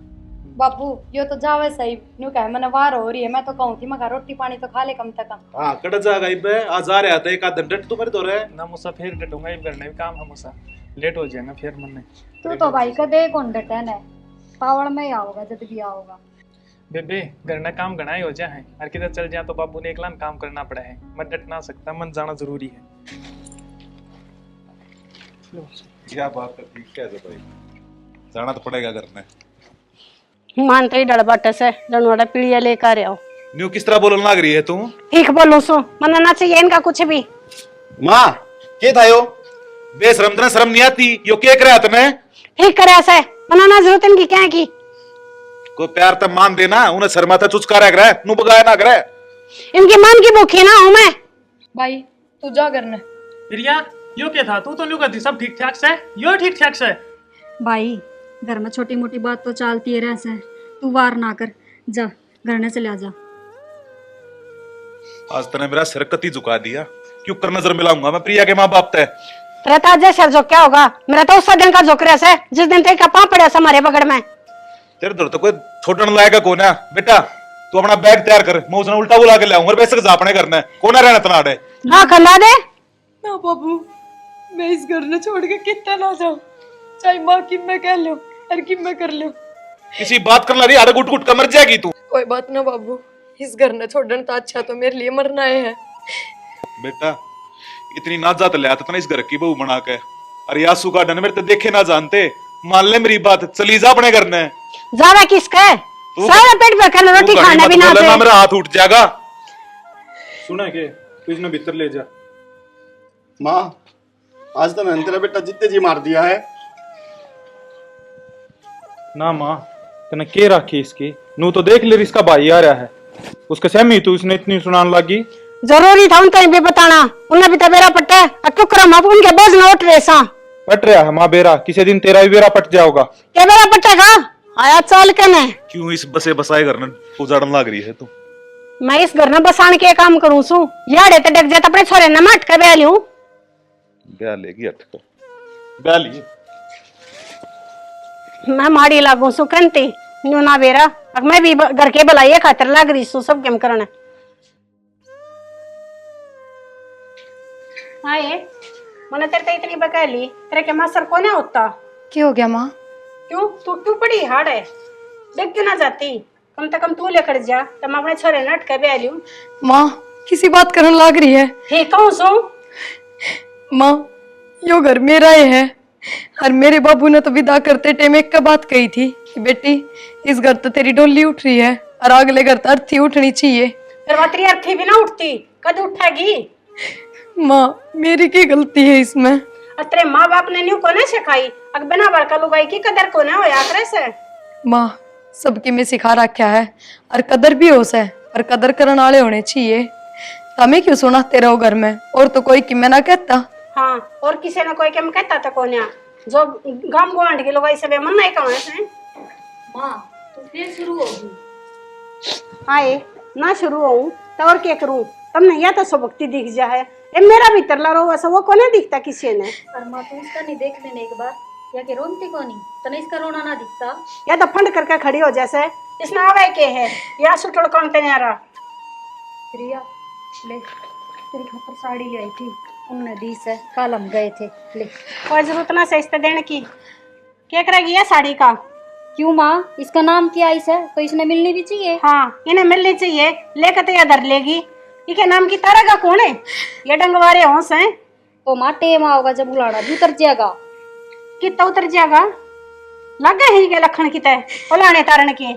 बाबू यो तो जावे सही न्यू कह मैंने वार हो रही है, मैं तो कहूँ थी मगर रोटी पानी तो खा ले कम से कम। हाँ कट जाएगा इब आज आ रहा था एक आध घंटे तो मेरे तो रहे ना मूसा फिर डटूंगा, ये करने भी काम है मूसा, लेट हो जाएगा फिर मन। तू तो भाई कदे कौन डटन है, पावड़ में ही आओगा जब भी आओगा। बेबे घर ना काम घना ही हो जाए, और किधर चल जाए तो बाबू ने एकला काम करना पड़ा है। मैं डट ना सकता, मन जाना जरूरी है। क्या बात है, ठीक है भाई जाना तो पड़ेगा घर में। मानते ही डड़बट से जनवाड़ा पीड़िया लेकर आओ। न्यू किस तरह बोलने लग रही है तू? ठीक बोलो सो, मनना चाहिए इनका कुछ भी। माँ के था यो? बेशरम तना शर्म नहीं आती यो के करे तने? ठीक करे से मनना जरूरत इनकी क्या की? कोई प्यार तब मान देना, उन्हें शर्मा था चुचकारा करे नु बगाया ना करे। इनकी मन की भूखी ना हूं मैं। भाई तू जा करना। प्रिया यो क्या था, तू तो न्यू करती सब ठीक ठाक से, यो ठीक ठाक से। भाई घर में छोटी मोटी बात तो चलती है रह से, तू वार ना कर, जा घर ने चले जा। आज तने मेरा सिर कती झुका दिया, क्यों कर नजर मिलाऊंगा मैं प्रिया के माँ बाप ते। रहता जैसे जो क्या होगा, मेरा तो उस दिन का झोंक रहा से जिस दिन तेरे का पाँव पड़ा से हमारे बगड़ में। तेरे दर तो कोई छोड़ने लायक कौन है बेटा? तू अपना बैग तैयार कर, मैं उसने उल्टा बुला के लाऊंगा और वैसे जापने करना है, कौन रहना तना आड़े। हाँ खला दे ना बाबू, मैं इस घर ने छोड़ के कितना ना जाऊं, चाहे माँ की मैं कह लो और की मैं कर लो। किसी बात कर ला रही, आड़े उठ उठ कर मर जाएगी तू। कोई बात ना बाबू, इस घर ने छोड़ने तो अच्छा तो मेरे लिए मरना है। बेटा इतनी नाजात ले आता ना इस घर की बहू बना के, अरे यासू का डन मेरे तो देखे ना जानते, मान ले मेरी बात, चली जा अपने घर ने। ज्यादा किसका है, सारा पेट भर कर रोटी खाने भी ना दे। मेरा हाथ उठ जाएगा। सुना के तू इसने भीतर ले जा। माँ आज तो मैंने तेरा बेटा जितने जी मार दिया है। ना माँ तने के राखी इसकी, नू तो देख ले इसका भाई आ रहा है, उसके सहमी तू इसने इतनी सुनान लगी। जरूरी था उनका भी बताना, उन्हें भी तबेरा पट्टा है क्यों करम आप उनके बोझ न उठ रहे सा। पट रहा है माँ बेरा, किसी दिन तेरा भी बेरा पट जाओगा। क्या बेरा पट्टेगा आया चाल के ने। क्यों इस बसे बसाए घर में उजाड़न लग रही है तू? मैं इस घर में बसान के काम करूं सू, याड़े ते डक जाता अपने छोरे न मट के बेलियो। ब्याह लेगी अटक ब्याह ली। मैं माड़ी लागू सू कंती न्यू ना बेरा, अब मैं भी घर के बुलाइए खातर लाग रही सू सब केम करना। आए मने तेरे ते इतनी बकैली, तेरे के मासर कोने होता? क्या हो गया माँ? क्यों तू क्यों पड़ी हाड़ है, देख क्यों ना जाती? कम से कम तू लेकर जा, तो मैं अपने छोरे नट के भी लियूं। माँ किसी बात करने लग रही है। ठीक कहूं सो? माँ यो घर मेरा ही है, और मेरे बाबू ने तो विदा करते टाइम एक का बात कही थी कि बेटी इस घर तो तेरी डोली उठ रही है और अगले घर तो अर्थी उठनी चाहिए। फिर वो तेरी अर्थी भी ना उठती, कद उठेगी? माँ मेरी की गलती है इसमें? तेरे माँ बाप ने न्यू कोने सिखाई, अग बिना बड़का लुगाई की कदर कोने हो यात्रा से। माँ सबकी में सिखा रखा है, और कदर भी हो से, और कदर करने वाले होने चाहिए। हमें क्यों सुनाते रहो घर में, और तो कोई कि मैं ना कहता। हाँ और किसी ने कोई क्या कहता था कोने, जो गांव गुआंढ के लुगाई से मन नहीं कहने से। माँ तो फिर शुरू होगी। आए ना शुरू हूँ तो और क्या करूँ, तुमने या तो सबकती दिख जा है, ए मेरा भीतर ला रो वैसा वो कोने दिखता किसी ने। पर माँ तू इसका नहीं देख लेने एक बार, या के रोनती को नहीं तने इसका रोना ना दिखता? या तो फंड करके खड़ी हो जैसे इसने आवे के है या सुटड़ कौन ते न्यारा। प्रिया ले तेरी खातर साड़ी ले आई थी, उन्होंने दी से, कल हम गए थे, ले। कोई जरूरत ना से इस्ते देने की, क्या करेगी ये साड़ी का? क्यों माँ इसका नाम क्या है इसे, तो इसने मिलनी भी चाहिए। हाँ इन्हें मिलनी चाहिए, लेकर तो ये धर लेगी। इके नाम की तारा का कौन है? ये डंगवारे होश हैं। तो माँ टेम आओगा जब उलाड़ा भी उतर जाएगा। कितना उतर जाएगा? लगा ही के लखन की तय उलाने तारण के।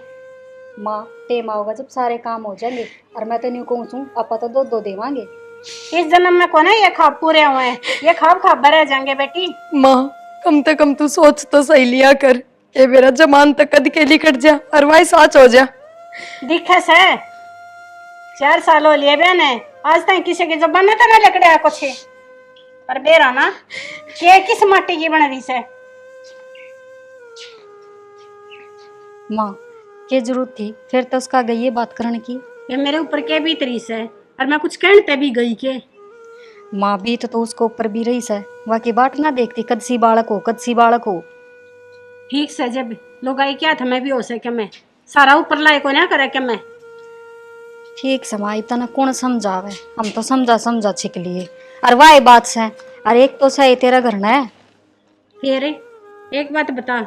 माँ टेम आओगा जब सारे काम हो जाएंगे। और मैं तो नहीं कहूँ आपा तो दो दो देवांगे। इस जन्म में कौन है ये ख्वाब पूरे हुए हैं, ये ख्वाब ख्वाब रह जाएंगे बेटी। माँ कम से कम तू सोच तो सही लिया कर, ये मेरा जमान तक कद के लिए कट जा और वही साच हो जा। दिखे से 4 साल हो लिए बहने, आज तक किसी की जबान ने तो ना लकड़े कुछ पर बेरा ना ये किस माटी की बन रही से। माँ क्या जरूरत थी फिर तो उसका गई ये बात करने की। ये मेरे ऊपर के भी तरीस है और मैं कुछ कहते भी गई के। माँ भी तो उसको ऊपर भी रही है, बाकी बाट ना देखती कद सी बालक हो। ठीक से जब लोग आई क्या था मैं भी हो सके, मैं सारा ऊपर लाए को ना करे के मैं। ठीक समा इतना कौन समझावे, हम तो समझा छिक लिए। और वाह बात से और एक तो सही तेरा घर ना है। फिर एक बात बता,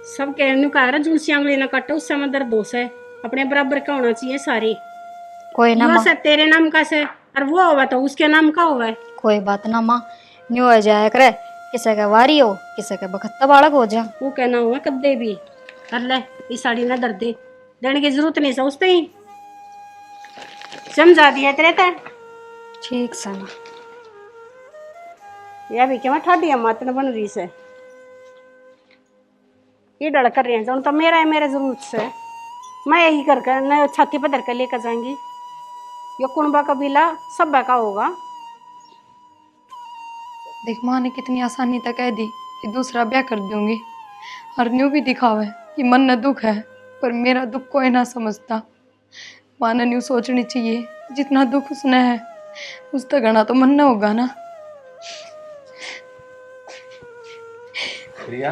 सब कहने का है जुलसी आंगली ना काटो उससे में दर्द दोष है, अपने बराबर का होना चाहिए सारी। कोई ना माँ, तेरे नाम का से और वो होगा तो उसके नाम का होगा। कोई बात ना माँ, न्यू हो जाया करे, किसे का वारी हो किसे का बखत्ता बालक हो जा। वो कहना हुआ कद्दे भी कर ले, इस साड़ी ना दर्द देने की जरूरत नहीं सोचते ही समझा दिया तेरे ते। ठीक सना यह भी क्या मैं ठाडी मात न बन रही से ये डर कर रहे हैं जो तो मेरा है, मेरे जरूरत से मैं यही करके न छाती पर धर कर लेकर जाएंगी। ये कुंबा कबीला सब का होगा। देख माँ ने कितनी आसानी तक कह दी कि दूसरा ब्याह कर दूंगी, और न्यू भी दिखावे कि मन न दुख है पर मेरा दुख कोई ना समझता। माँ ने न्यू सोचनी चाहिए जितना दुख उसने है उस तक घना तो मन न होगा ना। प्रिया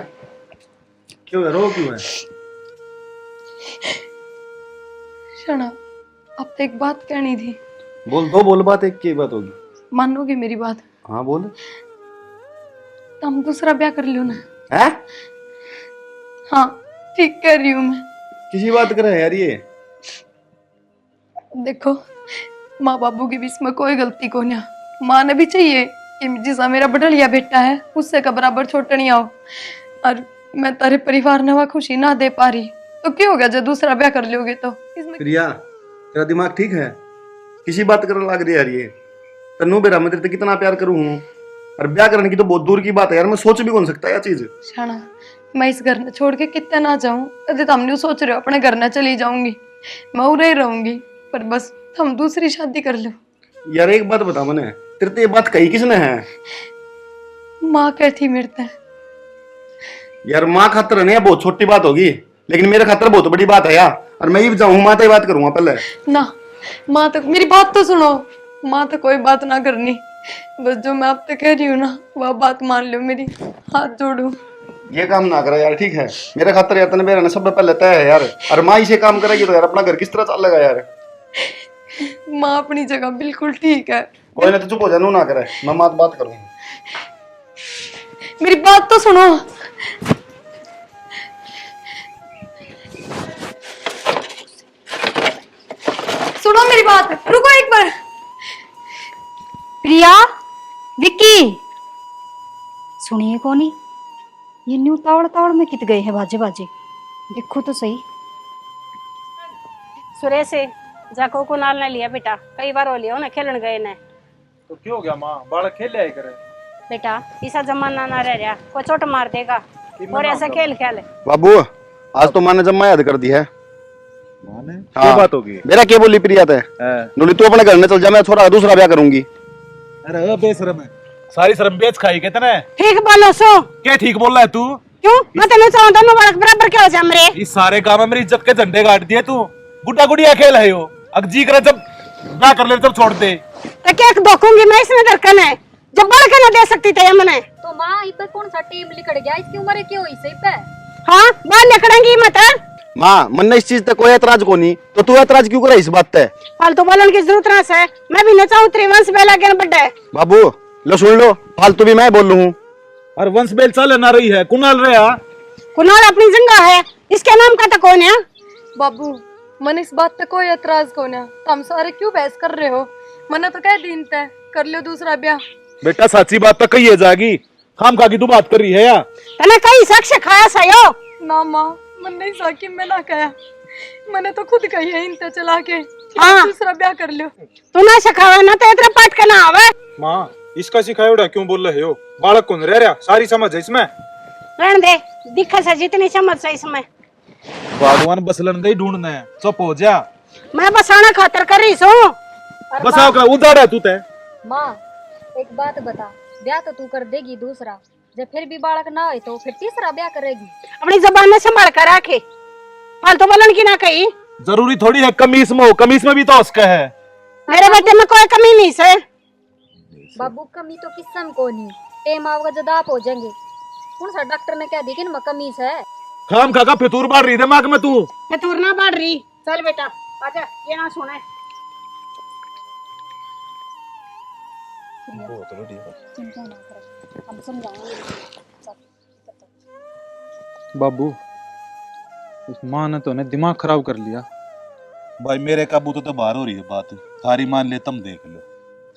क्यों है, रो क्यों है? शना अब तो एक बात कहनी थी। बोल बात, एक की बात होगी। मानोगी मेरी बात? हाँ बोल। तो हम दूसरा ब्याह कर लियो ना। है? हाँ ठीक कह रही हूँ मैं। किसी बात कर यार ये। देखो माँ बाबू के बीच में कोई गलती को नहीं, माँ ने भी चाहिए कि जिसा मेरा बटलिया बेटा है उससे का बराबर छोटा नहीं आओ, और मैं तेरे परिवार ने वह खुशी ना दे पा रही तो क्या हो गया जब दूसरा ब्याह कर लोगे तो इसमें। प्रिया तेरा दिमाग ठीक है? किसी बात करने लग रही यार ये। तन्नू बेरा मैं तेरे से कितना प्यार करूँ हूँ, और ब्याह करने की तो बहुत दूर की बात है यार, मैं सोच भी कौन सकता है यह चीज। शाना मैं इस घर में छोड़ के कितना ना जाऊँ, अरे तुम नहीं सोच रहे हो अपने घर न चली जाऊंगी, मैं उरे ही रहूंगी, पर बस हम दूसरी शादी कर लो। यार एक बात बता मैंने तेरे से ये बात कही किसने है? माँ कहती मेरे से। यार माँ खातर नहीं बहुत छोटी बात होगी, लेकिन मेरे खातर बहुत बड़ी बात है यार, और मैं ही जाऊँ माँ से बात करूंगा पहले ना। माँ तो मेरी बात तो सुनो, माँ तो कोई बात ना करनी, बस जो मैं आप तक कह रही हूँ ना वह बात मान लो मेरी, हाथ जोड़ू। ये काम ना करा यार, ठीक है? मेरे खातर यार तने मेरा सब पहले तय है यार, और माँ इसे काम करेगी तो यार अपना घर किस तरह चलेगा यार? माँ अपनी जगह बिल्कुल ठीक है। कोई ना तो चुप हो जा, नू ना करे, मैं माँ से बात करूंगा। मेरी बात तो सुनो। सुनो मेरी बात, रुको एक बार। प्रिया, विक्की, सुनिए कौनी ये न्यू तावड़ में कित गए हैं बाजे बाजे, देखो तो सही। सुरेश जाको को नाल ने लिया बेटा, कई बार हो लिया ना खेलन गए ने। तो क्यों हो गया माँ, बालक खेल आए करे। बेटा ऐसा जमाना ना रह रहा, कोई चोट मार देगा और ऐसा खेल खेल। बाबू आज तो माँ ने जम्मा याद कर दी है। क्या बात होगी? मेरा क्या बोली प्रिया ते? बोली तू अपने घर में चल जा, मैं छोरा दूसरा ब्याह करूंगी। अरे बेशरम है, सारी शर्म बेच खाई कितने। ठीक बोलो सो। क्या ठीक बोल रहा है तू? क्यों मैं तेनू चाहूं दोनों बालक बराबर क्या हो जा मेरे। इस सारे काम में मेरी इज्जत के झंडे गाड़ दिए तू। गुड्डा गुड़िया खेल है यो, अब जी करे जब ब्याह कर ले जब छोड़ दे। तो क्या धोखूंगी मैं इसमें दरकन है जब बढ़ के ना दे सकती थे मैंने। तो माँ इस पे कौन सा टेम लिखड़ गया, इसकी उम्र क्या हुई सही पे? हाँ बाहर निकलेंगी मत। माँ मन ने इस चीज तक कोई एतराज को नहीं, तो तू एतराज क्यों करे इस बात पे? फालतू बोलने की जरूरत ना है, मैं भी न चाहूं त्रिवंश बेला के बड्डे। बाबू लो सुन लो, फालतू भी मैं बोल लू हूँ। और वंश बेल चल ना रही है, कुनाल रहा। कुनाल अपनी जंगा है, इसके नाम का तो कौन है? बाबू मन इस बात पे कोई एतराज को ना, तुम सारे क्यों बहस कर रहे हो? मना तो कह दिन तय कर लो दूसरा ब्याह। बेटा सच्ची बात तो कही है जागी, खाम खा की तू बात कर रही है या? तने कई शख्स खाया सयो ना माँ मन नहीं साकी मैं ना कहा, मैंने तो खुद कही है इनते चला के कि हाँ। दूसरा ब्याह कर लो। तू ना सिखावे ना तो इतने पट के ना आवे। माँ इसका सिखाया क्यों बोल रहे हो? बालक कौन रह रहा, सारी समझ है इसमें। रहने दे, दिखा से जितनी समझ से इसमें। बागवान बसलन दे ढूंढना है, चुप हो जा। मैं बसाना खातर कर रही हूँ। बसाओ का उधार है तू ते। माँ एक बात बता, ब्याह तो तू कर देगी दूसरा, जब फिर भी बालक ना हो तो फिर तीसरा ब्याह करेगी। अपनी जबान में संभाल कर रखे, फालतू बोलन की ना कही। जरूरी थोड़ी है कमीज में हो, कमीज में भी तो उसका है। मेरे बेटे में कोई कमी नहीं से। बाबू कमी तो किस्म को नहीं, टेम आओगे जब आप हो जाएंगे। कौन सा डॉक्टर ने क्या दी कि इनमें कमीज है? खाम खाका फितूर बाढ़ रही दिमाग में तू। फितूर ना बढ़ रही। चल बेटा आजा, ये ना सुने। चिंता ना करो, हम समझाएंगे। बाबू इस माँ ने तो ने दिमाग खराब कर लिया। भाई मेरे काबू तो बाहर हो रही है बात, थारी मान ले तुम देख लो।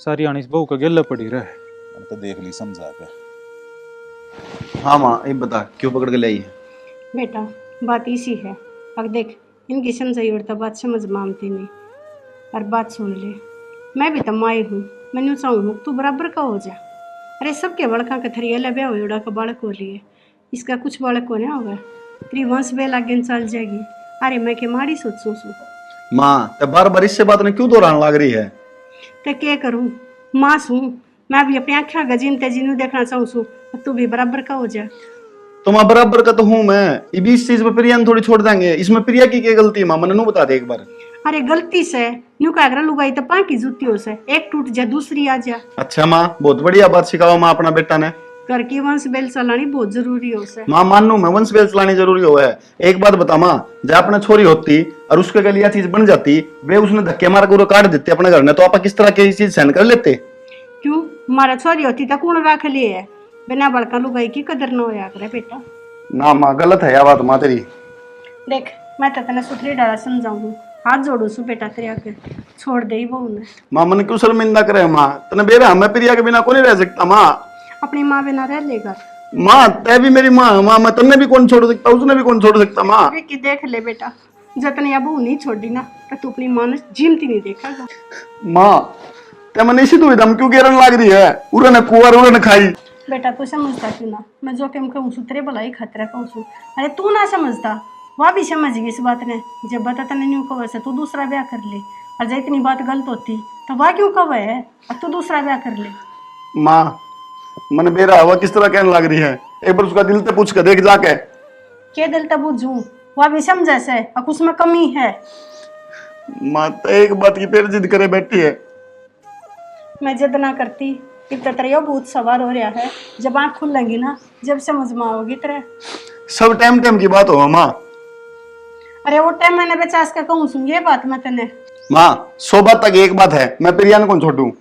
सारी आनी बहू का गेला पड़ी रहे। हम तो देख ली समझा के। हाँ माँ ये बता क्यों पकड़ के लाई है? बेटा बात इसी है। अब देख इनकी समझाई और तो बात समझ मानती नहीं। और बात सुन ले, मैं भी तो माई हूँ, मैंने चाहूँ तू बराबर का हो जा। अरे सबके बड़का के थरिया लबे हो उड़ा का बालक हो लिए, इसका कुछ बालक को नहीं होगा। त्रिवंश बेल आगे चल जाएगी। अरे मैं के मारी सोचूं सू। माँ तब बार बार इससे बात ने क्यों दोहराने लग रही है? तो क्या करूँ, माँ सू, मैं भी अपनी आँखें गजीन तेजीनू देखना चाहूँ सू। तू भी बराबर का हो जा। तुम बराबर का तो हूँ मैं, ये भी इस चीज में प्रिया थोड़ी छोड़ देंगे। इसमें प्रिया की क्या गलती है माँ, मैंने बता दे एक बार। अरे गलती से न्यू का अगर लुगाई तो पाँ की जूतियों से एक टूट जा दूसरी आ जा। अच्छा माँ बहुत बढ़िया बात सिखाओ माँ अपना बेटा ने। घर की वंश बेल चलानी बहुत जरूरी हो से। माँ मानू मैं वंश बेल चलानी जरूरी हो है। एक बात बता माँ, जब अपने छोरी होती और उसके लिए चीज बन जाती, वे उसने धक्के मार कर काट देते अपने घर में, तो आप किस तरह की चीज सहन कर लेते? क्यों हमारा छोरी होती तो कौन रख लिए है? बिना बड़का लुगाई की कदर न होया करे बेटा। ना माँ गलत है यह बात माँ तेरी। देख मैं तो तेने सुथरी डाला समझाऊंगी, हाथ जोड़ू सु बेटा तेरे आगे, छोड़ दे बहू ने। माँ मन क्यों शर्मिंदा करे माँ, तने बेरा मैं प्रिया के बिना कौन रह सकता माँ। अपनी माँ बिना रह लेगा। माँ तय भी मेरी माँ, माँ मैं तन्ने भी कौन छोड़ सकता, उसने भी कौन छोड़ सकता माँ। विक्की देख ले बेटा, जतने या बहू नहीं छोड़ी ना तो तू अपनी माँ ने जीमती नहीं देखेगा। माँ तय मैंने इसी दुविधा में क्यों गिरन लग रही है? उरे ने कुआर उरे ने खाई। बेटा तू समझता क्यों ना, मैं जो कि कहूँ सु तेरे भलाई खतरा कहूँ सु। अरे तू ना समझता, वह भी समझ गई इस बात ने। जब बता तने न्यू कह वैसे तू दूसरा ब्याह कर ले, और जब इतनी बात गलत होती तो वह क्यों कह है और तू दूसरा ब्याह कर ले। माँ मन बेरा हवा किस तरह कहने लग रही है, एक बार उसका दिल से पूछ कर देख जाके। के दिल तब बुझू, वह भी समझे से और उसमें कमी है। माँ तो एक बात की फिर जिद करे बैठी है। मैं जिद ना करती, इतना तेरा भूत सवार हो रहा है। जब आँख खुलेंगी ना, जब समझ में आओगी तेरे। सब टाइम टाइम की बात हो माँ। अरे वो टाइम मैंने बेचास का कहूँ सुन, ये बात मैं तेने। माँ 100 बात तक एक बात है, मैं प्रिया ने कौन छोड़ू।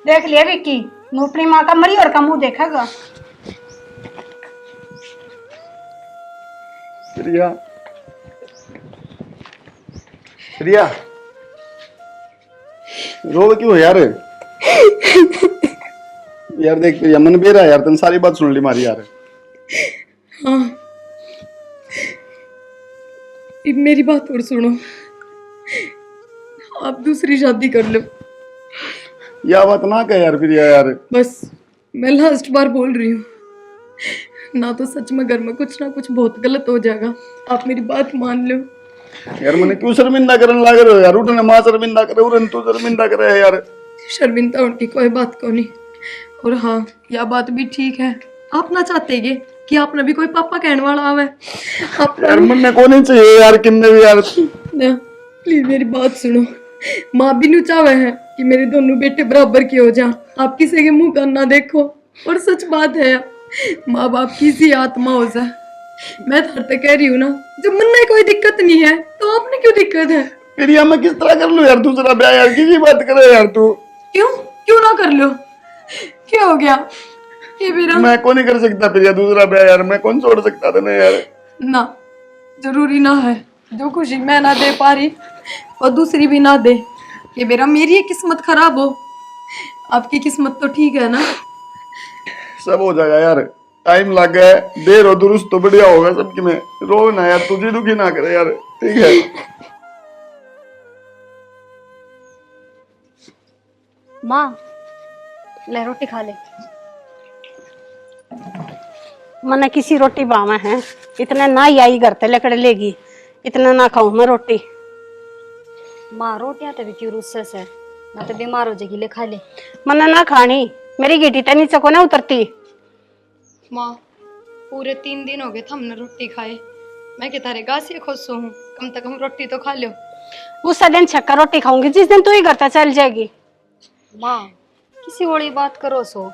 देख लिया विक्की, नू अपनी माँ का मरी और का मुंह देखेगा। प्रिया प्रिया रो क्यों यार? यार देख प्रिया मन बेरा यार, तने सारी बात सुन ली मारी यार। हाँ अब मेरी बात और सुनो, आप दूसरी शादी कर लो। यह बात ना कह यार प्रिया यार। बस मैं लास्ट बार बोल रही हूँ, ना तो सच में घर में कुछ ना कुछ बहुत गलत हो जाएगा। आप मेरी बात मान लो। यार मैंने क्यों शर्मिंदा करने लग रहे हो यार? उठने माँ शर्मिंदा करे, उठने तू शर्मिंदा करे यार। शर्मिंदा उनकी कोई बात को नहीं। और हाँ यह बात भी ठीक है, आप ना चाहते ये कि आपने भी कोई पापा कहने वाला आवे। आप यार मन को नहीं चाहिए यार किन्ने भी यार। प्लीज मेरी बात सुनो, माँ भी नहीं चाहे है कि मेरे दोनों बेटे बराबर के हो जा। आप किसी के मुंह का ना देखो, और सच बात है माँ बाप की सी आत्मा हो जाए। मैं तो कह रही हूँ ना, जब मन में कोई दिक्कत नहीं है तो आपने क्यों दिक्कत है? प्रिया मैं किस तरह कर लूं यार दूसरा ब्याह यार? किसी बात करे यार तू। क्यों क्यों ना कर लो? क्या हो गया? ये मेरा मैं कौन नहीं कर सकता प्रिया दूसरा ब्याह यार, मैं कौन छोड़ सकता था ना यार। ना जरूरी ना है, जो खुशी मैं ना दे पा रही और दूसरी भी ना दे। ये मेरा मेरी ही किस्मत खराब हो, आपकी किस्मत तो ठीक है ना। सब हो जाएगा यार, टाइम लग गया, देर हो दुरुस्त तो बढ़िया होगा सबकी में। रो ना यार, तुझे दुखी ना करे यार। ठीक है। माँ ले रोटी खा ले। मने किसी रोटी बावा है, इतने ना ही आई घर ते लेकर लेगी, इतना ना खाऊं मैं रोटी। माँ रोटियां तो भी क्यों रुस्से से, ना तो बीमार हो जाएगी, ले खा ले। मने ना खानी, मेरी गिटी तो नीचे को ना उतरती। माँ पूरे 3 दिन हो गए थे हमने रोटी खाए, मैं कि तारे गासिए खुश हूँ, कम से कम रोटी तो खा लो। उस दिन छक्का रोटी खाऊंगी जिस दिन तू ही घर ते चल जाएगी। माँ किसी बड़ी बात करो सो।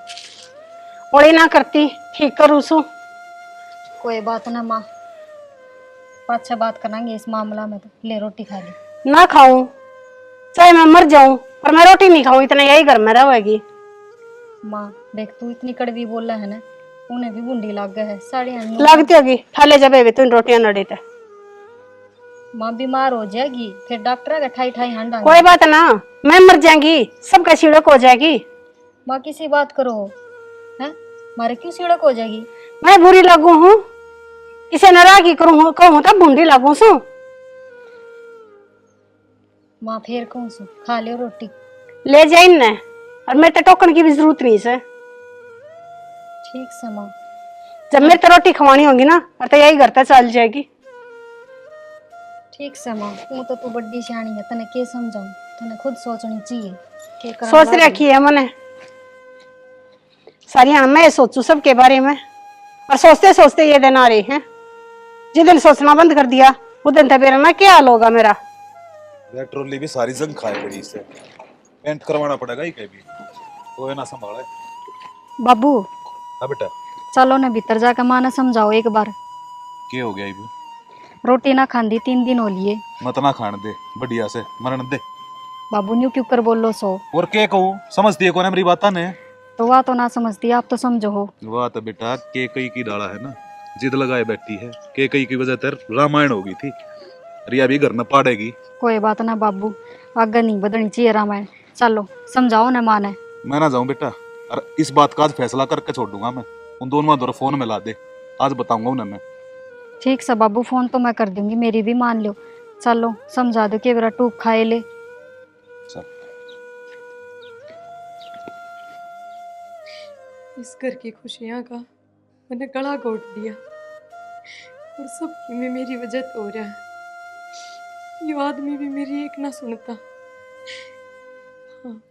ओली ना करती, ठीक करूँ सू। कोई बात ना माँ, अच्छा बात करेंगे इस मामला में, तो ले रोटी खा ले। ना खाऊं चाहे मैं मर जाऊं, पर मैं रोटी नहीं खाऊं, इतना यही घर में रहेगी। माँ देख तू इतनी कड़वी बोल रहा है ना, उन्हें भी बूंदी लग गए है साड़ी लगती होगी, थाले जब तुम रोटियां नड़ी थे। माँ बीमार हो जाएगी, फिर डॉक्टर का ठाई ठाई हांडा। कोई बात ना, मैं मर जाएंगी, सबका सीढ़क हो जाएगी। माँ किसी बात करो है, मारे क्यों सीढ़क हो जाएगी? मैं बुरी लगू हूँ, इसे नाराज करूँ कहूँ तब बूंदी लगू सू। माँ फिर कौन सो खा लियो रोटी। ले जाए न, और मेरे टोकन की भी जरूरत नहीं से। ठीक से माँ, जब मेरे तो रोटी खवानी होगी ना, और तो यही घर तक चल जाएगी। ठीक से माँ, तू बड़ी सियाणी है, तने के समझाऊं, तने खुद सोचनी चाहिए के करना सोच लागे। रखी है मैंने सारी, हाँ मैं सोचू सबके बारे में, और सोचते सोचते ये दिन आ रहे हैं। जिस दिन सोचना बंद कर दिया उस दिन तो मेरा ना क्या हाल होगा मेरा। ट्रॉली भी सारी जंग खाए पड़ी, इससे पेंट करवाना पड़ेगा ही कभी, वो है ना संभाले। बाबू हाँ बेटा, चलो ना भीतर जाकर माँ ने समझाओ एक बार। क्या हो गया इबू? रोटी ना खांदी 3 दिन हो लिए। मत ना खान दे, बढ़िया से मरण दे। बाबू न्यू क्यों कर बोलो सो? और क्या कहूँ, समझती है कौन है मेरी बात ने? तो वह तो ना समझती, आप तो समझो हो। वाह तो बेटा, के कई की डाला है ना, जिद लगाए बैठी है, के कई की वजह तर रामायण हो गई थी, रिया भी घर में पाड़ेगी। कोई बात ना बाबू, आगे नहीं बदलनी चाहिए रामायण, चलो समझाओ ना माँ ने। मैं ना जाऊं बेटा, और इस बात का आज फैसला करके छोड़ दूंगा मैं। उन दोनों में फोन में ला दे, आज बताऊंगा उन्हें मैं। ठीक से बाबू, फोन तो मैं कर दूंगी, मेरी भी मान लो। चलो समझा दो कि मेरा टूक खाए ले। चल। इस घर की खुशियाँ का मैंने गला घोट दिया, और सबकी में मेरी वजह तो हो रहा है। ये आदमी भी मेरी एक ना सुनता। हाँ,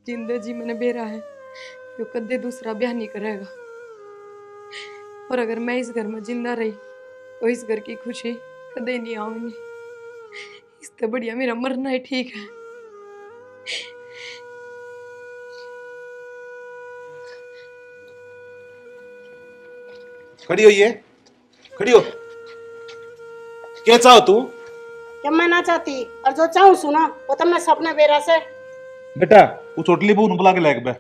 जिंदा जी मैंने बेरा है, यो कदे दूसरा ब्याह नहीं करेगा, और अगर मैं इस घर में जिंदा रही तो इस घर की खुशी कदे नहीं आऊंगी। इससे बढ़िया मेरा मरना ही ठीक है। खड़ी हो, ये खड़ी हो, क्या चाहो तू? जब मैं ना चाहती और जो चाहूँ सुना वो तो मैं सपने बेरा से। बेटा वो चोटली बहू बुला के लायक बे,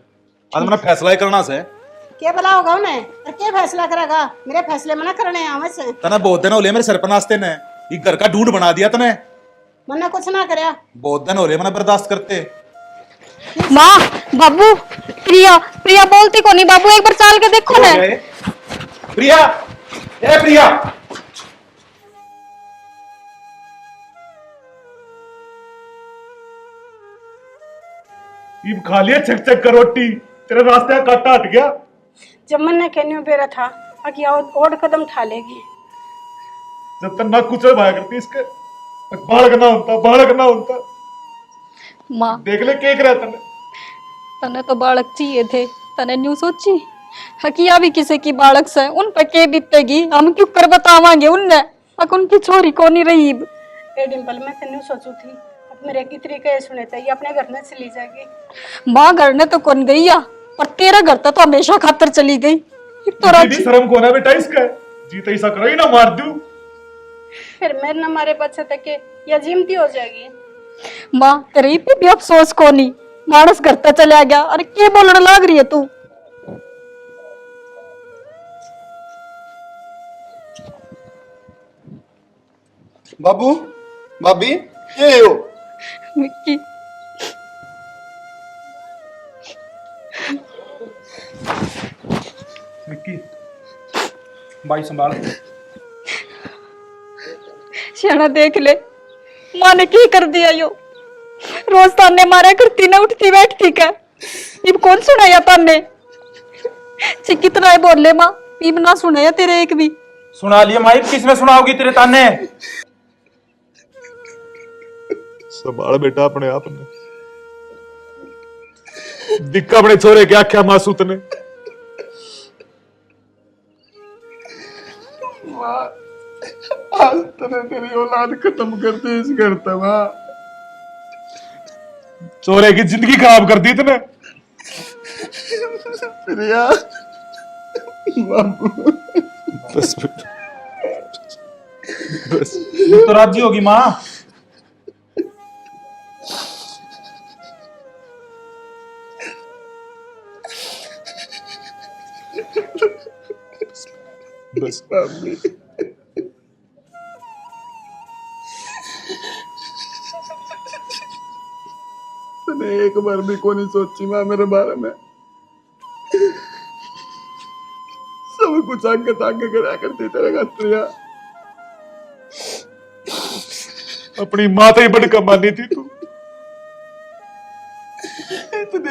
आज मैंने फैसला ही करना से। क्या भला होगा उन्हें, और क्या फैसला करेगा? मेरे फैसले में ना करने हैं से। तने बहुत दिन हो ले मेरे सर पर नाचते ने, ये घर का ढूंढ बना दिया तने। मैंने कुछ ना कराया, बहुत दिन हो रहे मैंने बर्दाश्त करते। माँ बाबू, प्रिया प्रिया बोलती को नहीं बाबू, एक बार चाल के देखो ना। प्रिया, ए प्रिया, ये खा लिया छक छक का रोटी, तेरा रास्ते का कांटा हट गया। जब मैंने कहने बेरा था कि और कदम उठा लेगी। जब तक ना कुछ भाया करती इसके, बालक ना होता। माँ देख ले केक रहा तने। तने तो बालक चाहिए थे, तने न्यू सोची हकिया भी किसी की बालक से, उन पर के बीतेगी, हम क्यों कर बतावांगे उनने, अक उनकी छोरी को नहीं रही। ए डिंपल, मैं तेन सोचू थी अब मेरे की तरीके सुने थे, ये अपने घर में चली जाएगी। माँ घर ने तो कौन गई या, और तेरा घर तो हमेशा खातर चली गई। तो शर्म को ना बेटा इसका, जीते ऐसा करो ही ना मार दूं। फिर मेरे न मारे बच्चे तक के या जिमती हो जाएगी। माँ तेरे पे भी अफसोस को नहीं, मानस घर तक चला गया, अरे क्या बोलने लग रही है तू? बाबू, भाभी, ये हो? मिक्की मिक्की, भाई संभाल। सियाना देख ले, माँ ने की कर दिया यो। रोज ताने मारा करती ना, उठती बैठती का। इब कौन सुनाया ताने? ची कितना है बोल ले माँ, इब ना सुनाया तेरे एक भी। सुना लिया माई, किसमें सुनाओगी तेरे ताने? संभाल बेटा अपने आप ने, दिक्का अपने छोरे क्या क्या मासूत ने। आज तूने तेरी औलाद खत्म कर दी इस घर तमा। छोरे की जिंदगी खराब कर दी तूने। प्रिया बाबू, बस बेटा, बस। तो राजी होगी माँ? बस बाबू तूने एक बार भी को नहीं सोची माँ मेरे बारे में। सब कुछ आगे ताके करा करती तेरे घर प्रिया। अपनी माता ही बड़ कमानी थी तू।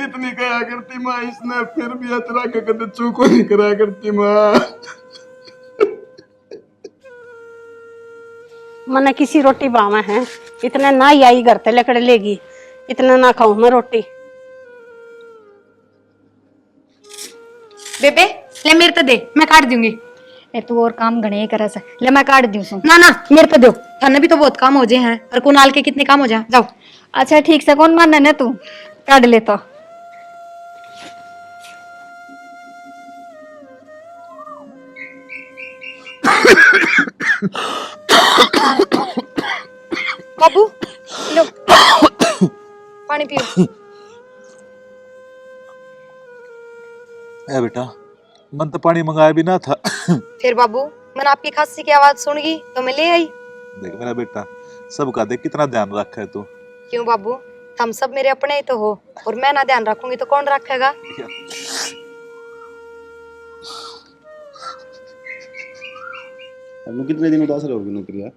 इतनी कहा करती माँ, इसने फिर भी अतरा के कदे चूको नहीं करा करती माँ। मने किसी रोटी बावा है, इतने ना ही आई घर ते लकड़ लेगी, इतना ना खाऊं मैं रोटी। बेबे ले मेरे तो दे, मैं काट दूंगी। ए तू और काम घणे करे से, ले मैं काट दूं सु। ना ना मेरे पे दो, थाने भी तो बहुत काम हो जाए हैं और कुणाल के कितने काम हो जाए। जाओ। अच्छा ठीक से, कौन मानना ने तू काट ले तो। बाबू लो पानी पियो। ए बेटा, मन तो पानी मंगाया भी ना था। फिर बाबू मैंने आपकी खांसी की आवाज सुन गई तो मैं ले आई। देख मेरा बेटा, सबका देख कितना ध्यान रखा है तू। क्यों बाबू, हम सब मेरे अपने ही तो हो, और मैं ना ध्यान रखूंगी तो कौन रखेगा? अब कितने दिन उदास रहोगी ना प्रिया?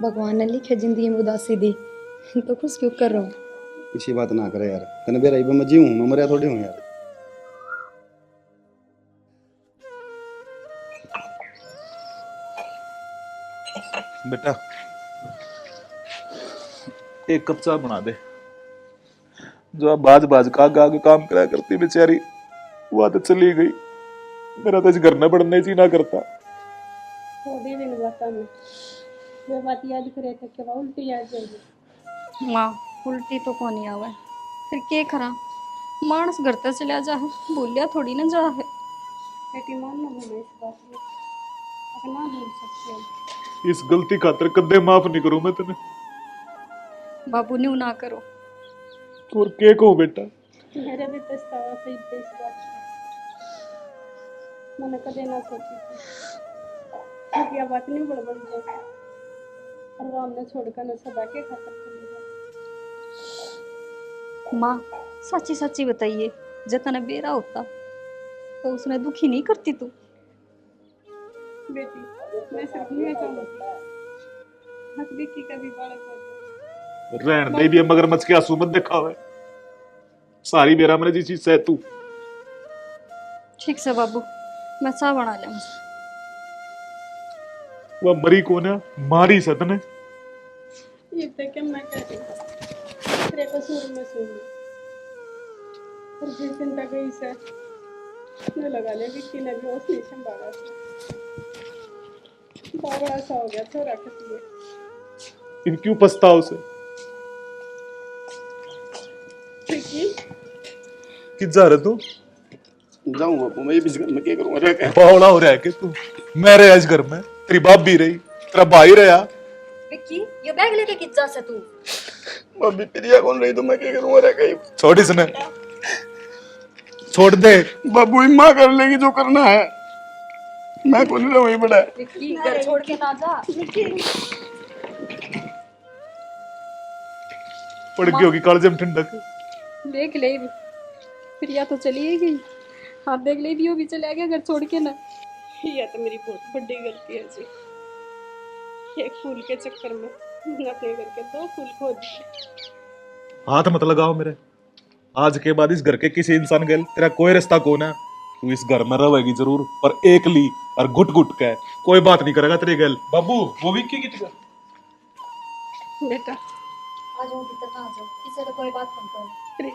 भगवान ने लिखे जिंदगी में उदासी दी तो खुश क्यों कर रहा हूँ? इसी बात ना करे यार, तने बेरा इब मैं जीऊं, मैं मरिया थोड़ी हूं यार। बेटा एक कप चाय बना दे। जो अब बाज बाज का आगे काम करा करती बेचारी, वो तो चली गई। मेरा तो इस घर में पड़ने ही ना करता। थोड़ी दिन बता में वो बात याद करे थे कि उल्टी याद जाएगी। माँ उल्टी तो कौन ही आवे, फिर के खरा मानस घर तक चला जा है, बोलिया थोड़ी ना जा है। बेटी मान लो मैं इस बात में अपना भूल सकती हूँ। इस गलती खातर कदे माफ नहीं करूं मैं तेने। बाबू न्यू ना करो। और के को बेटा, मेरे भी पछतावा से इस बात का मैंने कदे ना सोची थी। क्योंकि यह बात नहीं बड़बड़ जाए और वो हमने छोड़कर न सदा के खातर चली जाए। माँ सच्ची सच्ची बताइए, जतन बेरा होता तो उसने दुखी नहीं करती तू? बेटी मैं सिर्फ नहीं चाहूंगी हक की कभी बालक हो जाए। रहन दे भी मगरमच्छ के आंसू मत दिखावे। सारी बेरा मैंने जी चीज सह तू। ठीक से बाबू, मैं चाह बना ले। वह मरी कौन है, मारी सतने। ये तो क्या मैं कह रही हूँ, तेरे कसूर में सुन ली और जिस दिन तक गई से न लगा ले विक्की ने भी उसने संभाला था। बड़ा सा हो गया छोरा किसी इन क्यों पछताओ से विक्की कि जा रहा तू? जाऊं बापू, मैं इस घर में क्या करूंगा रह के? बावड़ा हो रहा है कि तू? मैं रहा इस घर में, तेरी बाप भी रही, तेरा भाई रहा। विक्की ये बैग लेके किस जा से तू? भाभी प्रिया कौन रही तो मैं क्या करूंगा रह के? छोड़ इसने, छोड़ दे। बाबू माँ कर लेगी जो करना है, मैं कौन रहा वही बड़ा है। विक्की घर छोड़ के ना जा। पड़ गई होगी कालजे में ठंडक। देख ले प्रिया तो चली ही गई, हाँ देख ले भी वो भी चला गया घर छोड़ के ना। यह तो मेरी बहुत बड़ी गलती है जी। एक फूल के चक्कर में मैंने अपने घर के 2 फूल खो दिए। हाथ मत लगाओ मेरे। आज के बाद इस घर के किसी इंसान गैल तेरा कोई रिश्ता कौन है। तू इस घर में रहेगी जरूर, पर एकली और घुट घुट के। कोई बात नहीं करेगा तेरी गैल। बाबू वो भी की बेटा आ जाओ भीतर, आ जाओ, किसी से कोई बात मत करो। अरे